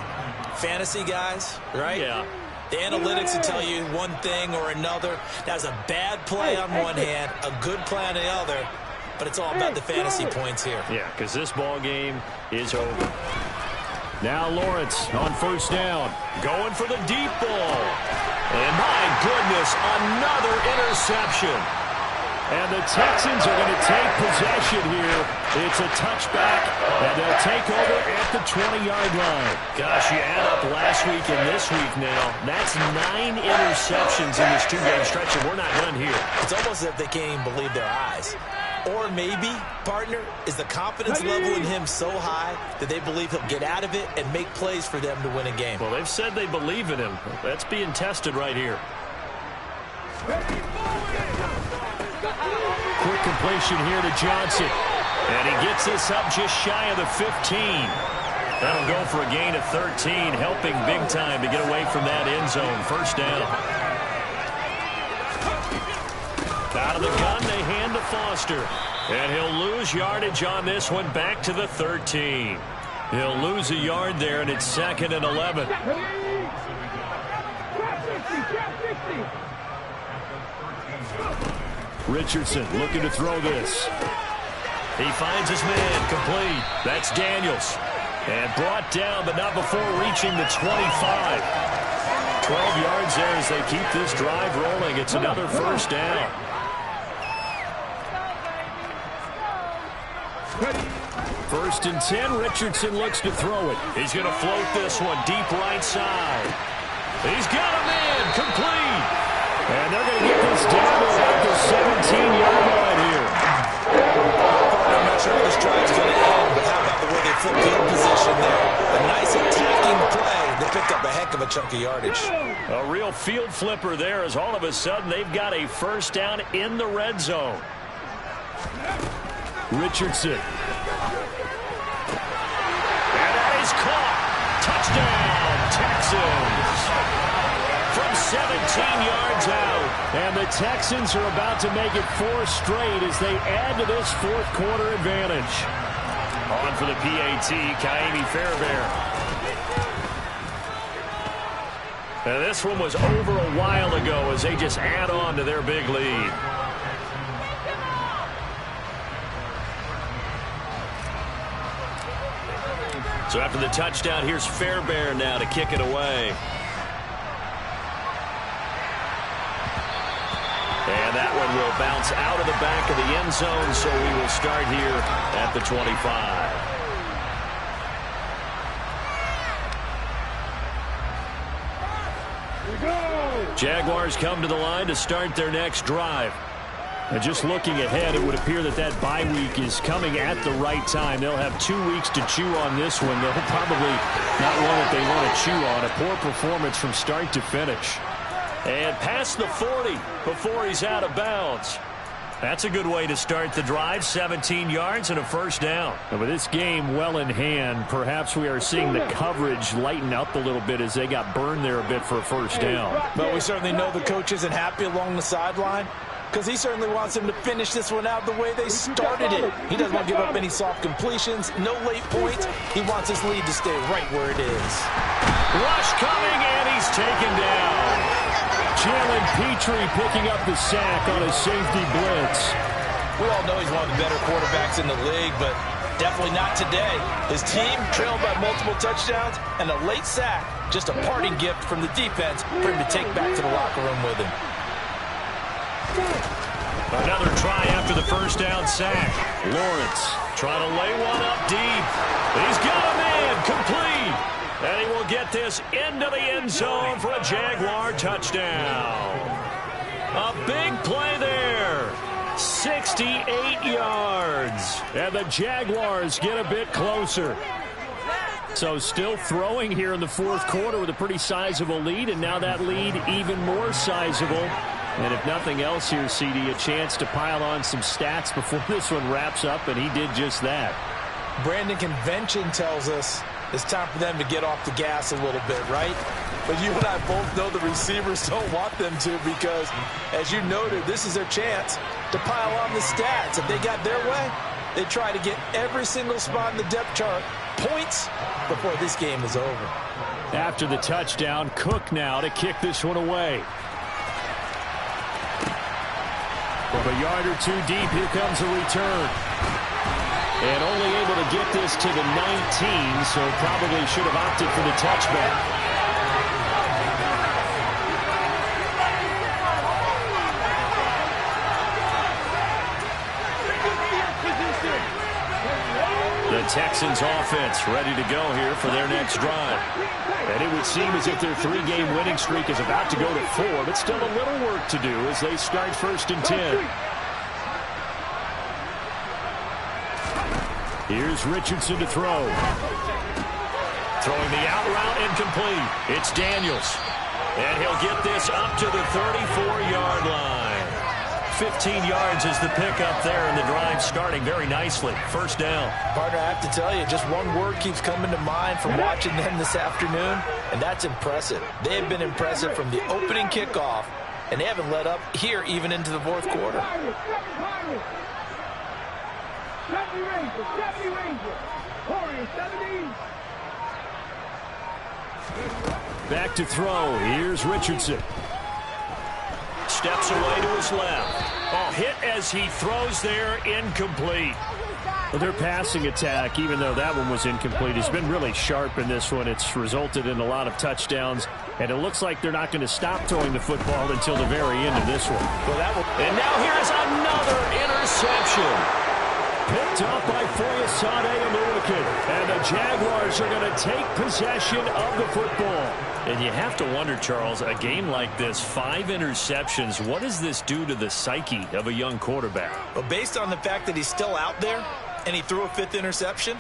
Fantasy guys, right?
Yeah.
The analytics will tell you one thing or another. That's a bad play on one hand, a good play on the other, but it's all about the fantasy points here.
Yeah, because this ball game is over.
Now Lawrence on first down.
Going for the deep ball. And my goodness, another interception.
And the Texans are going to take possession here. It's a touchback, and they'll take over at the 20-yard line.
Gosh, you add up last week and this week now. That's 9 interceptions in this two-game stretch, and we're not done here.
It's almost as if they can't even believe their eyes. Or maybe, partner, is the confidence level in him so high that they believe he'll get out of it and make plays for them to win a game.
Well, they've said they believe in him. That's being tested right here.
Quick completion here to Johnson.
And he gets this up just shy of the 15. That'll go for a gain of 13, helping big time to get away from that end zone. First down. Out of the gun, they hand to Foster. And he'll lose yardage on this one, back to the 13. He'll lose a yard there, and it's 2nd and 11.
Richardson looking to throw this.
He finds his man, complete. That's Daniels. And brought down, but not before reaching the 25. 12 yards there as they keep this drive rolling. It's another first down.
First and 10, Richardson looks to throw it.
He's going to float this one deep right side. He's got a man, complete.
And they're going to get this down to about the 17-yard line here.
I'm not sure how this drive's going to end, but how about the way they flip field position there? A nice attacking play. They picked up a heck of a chunk of yardage.
A real field flipper there as all of a sudden they've got a first down in the red zone.
Richardson.
And that is caught. Touchdown, Texans. From 17 yards out.
And the Texans are about to make it 4 straight as they add to this fourth quarter advantage.
On for the PAT, Kaimi Fairbairn. Now this one was over a while ago as they just add on to their big lead. So after the touchdown, here's Fairbairn now to kick it away. And that one will bounce out of the back of the end zone, so we will start here at the 25. Jaguars come to the line to start their next drive. And just looking ahead, it would appear that that bye week is coming at the right time. They'll have 2 weeks to chew on this one. They'll probably not one that they want to chew on. A poor performance from start to finish. And past the 40 before he's out of bounds. That's a good way to start the drive. 17 yards and a first down.
And with this game well in hand, perhaps we are seeing the coverage lighten up a little bit as they got burned there a bit for a first down.
But we certainly know the coach isn't happy along the sideline, because he certainly wants them to finish this one out the way they started it. He doesn't want to give up any soft completions, no late points. He wants his lead to stay right where it is.
Rush coming, and he's taken down.
Jalen Petrie picking up the sack on a safety blitz.
We all know he's one of the better quarterbacks in the league, but definitely not today. His team trailed by multiple touchdowns, and a late sack, just a parting gift from the defense for him to take back to the locker room with him.
Another try after the first down sack. Lawrence trying to lay one up deep. He's got a man complete. And he will get this into the end zone for a Jaguar touchdown. A big play there. 68 yards. And the Jaguars get a bit closer. So still throwing here in the fourth quarter with a pretty sizable lead. And now that lead even more sizable. And if nothing else here, CD, a chance to pile on some stats before this one wraps up. And he did just that.
Brandon, convention tells us it's time for them to get off the gas a little bit, right? But you and I both know the receivers don't want them to because, as you noted, this is their chance to pile on the stats. If they got their way, they try to get every single spot in the depth chart points before this game is over.
After the touchdown, Cook now to kick this one away. From a yard or two deep, here comes a return. And only able to get this to the 19, so probably should have opted for the touchback. The Texans offense ready to go here for their next drive. And it would seem as if their three-game winning streak is about to go to 4, but still a little work to do as they start 1st and 10. Here's Richardson to throw. Throwing the out route incomplete. It's Daniels. And he'll get this up to the 34-yard line. 15 yards is the pickup there, and the drive starting very nicely. First down.
Partner, I have to tell you, just one word keeps coming to mind from watching them this afternoon, and that's impressive. They have been impressive from the opening kickoff, and they haven't let up here even into the fourth quarter.
Back to throw. Here's Richardson. Steps away to his left. Oh, hit as he throws there, incomplete.
Well, their passing attack, even though that one was incomplete, has been really sharp in this one. It's resulted in a lot of touchdowns, and it looks like they're not going to stop throwing the football until the very end of this one.
And now here's another interception. Picked up by Foyesade Aluakin. And the Jaguars are going to take possession of the football. And you have to wonder, Charles, a game like this, 5 interceptions, what does this do to the psyche of a young quarterback?
Well, based on the fact that he's still out there and he threw a 5th interception,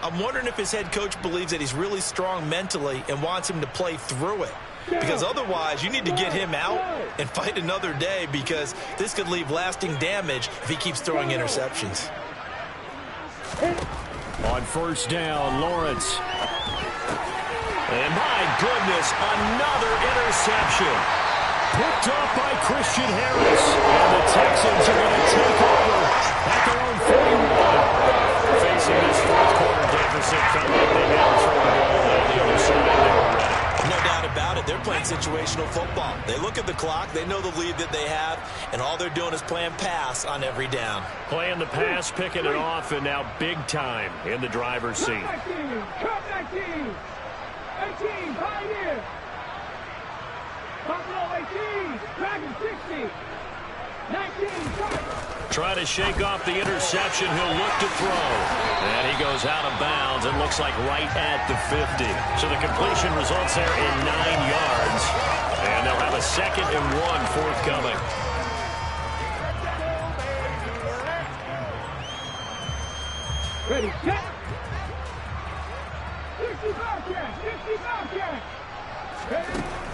I'm wondering if his head coach believes that he's really strong mentally and wants him to play through it. Because otherwise, you need to get him out and fight another day because this could leave lasting damage if he keeps throwing interceptions.
On first down, Lawrence. And my goodness, another interception. Picked off by Christian Harris. And the Texans are going to take over at their own 41. Facing this fourth quarter deficit, felt like they had to throw the ball on the other side. They were ready.
No doubt about it. They're playing situational football. They look at the clock. They know the lead that they have, and all they're doing is playing pass on every down.
Playing the pass, picking it off, and now big time in the driver's seat. Trying to shake off the interception. He'll look to throw. And he goes out of bounds. It looks like right at the 50. So the completion results there in 9 yards. And they'll have a 2nd and 1 forthcoming.
Ready, set.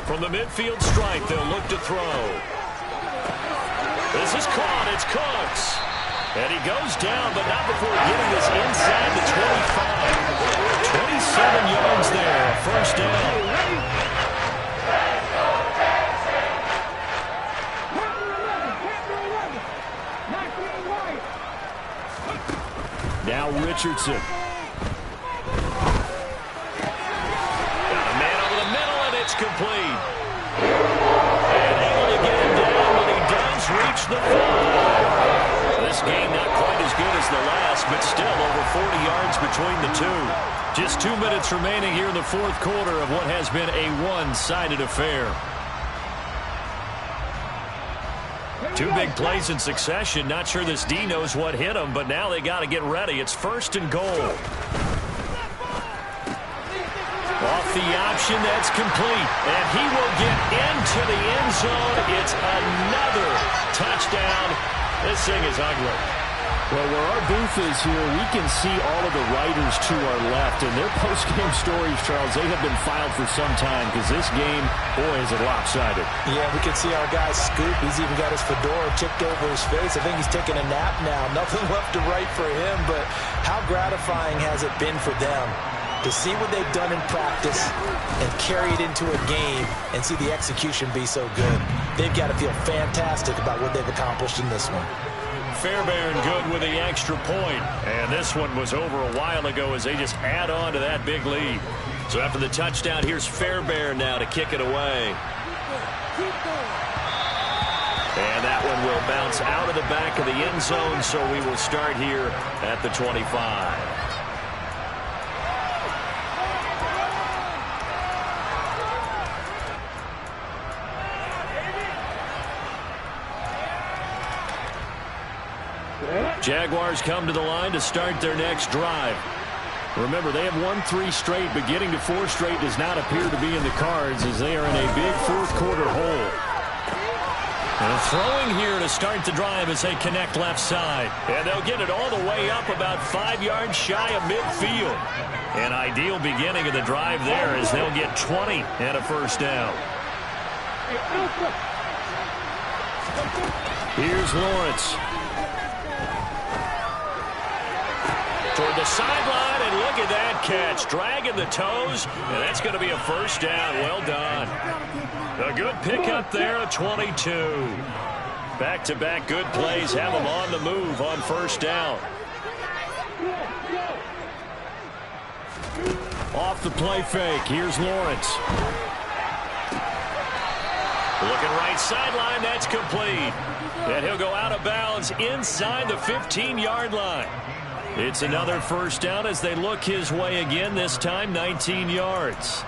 From the midfield stripe, they'll look to throw. This is caught. It's Cooks. And he goes down, but not before getting this inside the 25. 27 yards there. First down. Now Richardson. Got a man over the middle, and it's complete. And able to get him down, but he does reach the 5. This game not quite as good as the last, but still over 40 yards between the two. Just 2 minutes remaining here in the fourth quarter of what has been a one-sided affair. Two big plays in succession. Not sure this D knows what hit him, but now they got to get ready. It's 1st and goal. Off the option, that's complete. And he will get into the end zone. It's another touchdown. This thing is ugly.
Well, where our booth is here, we can see all of the writers to our left. And their post-game stories, Charles, they have been filed for some time because this game, boy, is it lopsided.
Yeah, we can see our guy Scoop. He's even got his fedora tipped over his face. I think he's taking a nap now. Nothing left to write for him, but how gratifying has it been for them to see what they've done in practice and carry it into a game and see the execution be so good. They've got to feel fantastic about what they've accomplished in this one.
Fairbairn good with the extra point. And this one was over a while ago as they just add on to that big lead. So after the touchdown, here's Fairbairn now to kick it away. And that one will bounce out of the back of the end zone, so we will start here at the 25. Jaguars come to the line to start their next drive. Remember, they have won 3 straight, but getting to 4 straight does not appear to be in the cards as they are in a big 4th quarter hole. And throwing here to start the drive as they connect left side. And they'll get it all the way up about 5 yards shy of midfield. An ideal beginning of the drive there as they'll get 20 and a first down. Here's Lawrence. Toward the sideline, and look at that catch. Dragging the toes, and that's going to be a first down. Well done. A good pickup there at 22. Back-to-back good plays have them on the move on first down. Off the play fake, here's Lawrence. Looking right sideline, that's complete. And he'll go out of bounds inside the 15-yard line. It's another first down as they look his way again, this time 19 yards.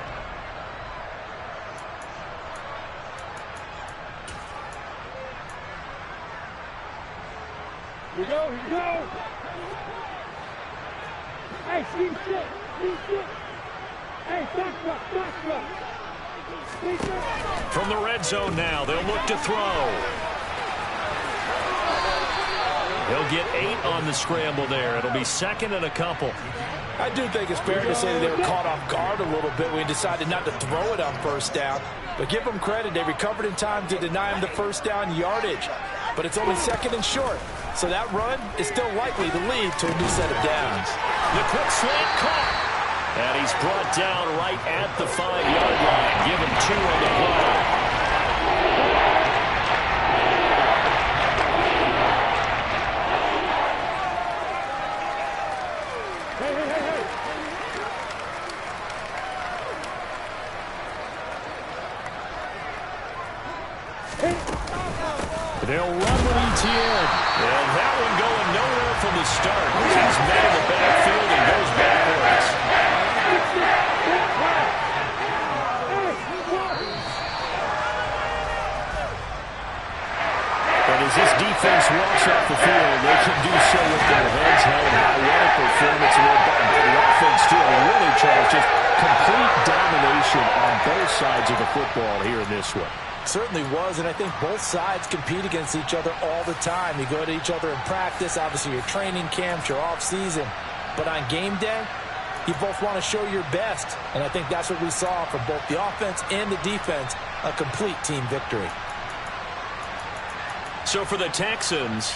Here we go, here we go. Hey, see shit. Hey, back.
From the red zone now, they'll look to throw. He'll get 8 on the scramble there. It'll be 2nd and a couple.
I do think it's fair to say that they were caught off guard a little bit when he decided not to throw it on first down. But give them credit. They recovered in time to deny him the first down yardage. But it's only 2nd and short. So that run is still likely to lead to a new set of downs.
The quick slant caught. And he's brought down right at the 5-yard line. Give him 2 on the play. They'll run with Etienne. And that one going nowhere from the start. He's met in the backfield and goes backwards. And as this defense walks off the field, they can do so with their heads held high. What a performance led by the offense, too. And really, Charles, just complete domination on both sides of the football here in this one.
Certainly was, and I think both sides compete against each other all the time. You go to each other in practice, obviously your training camps, your off-season. But on game day, you both want to show your best. And I think that's what we saw from both the offense and the defense, a complete team victory.
So for the Texans,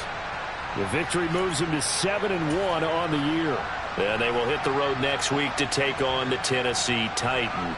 the victory moves them to 7-1 on the year.
and they will hit the road next week to take on the Tennessee Titans.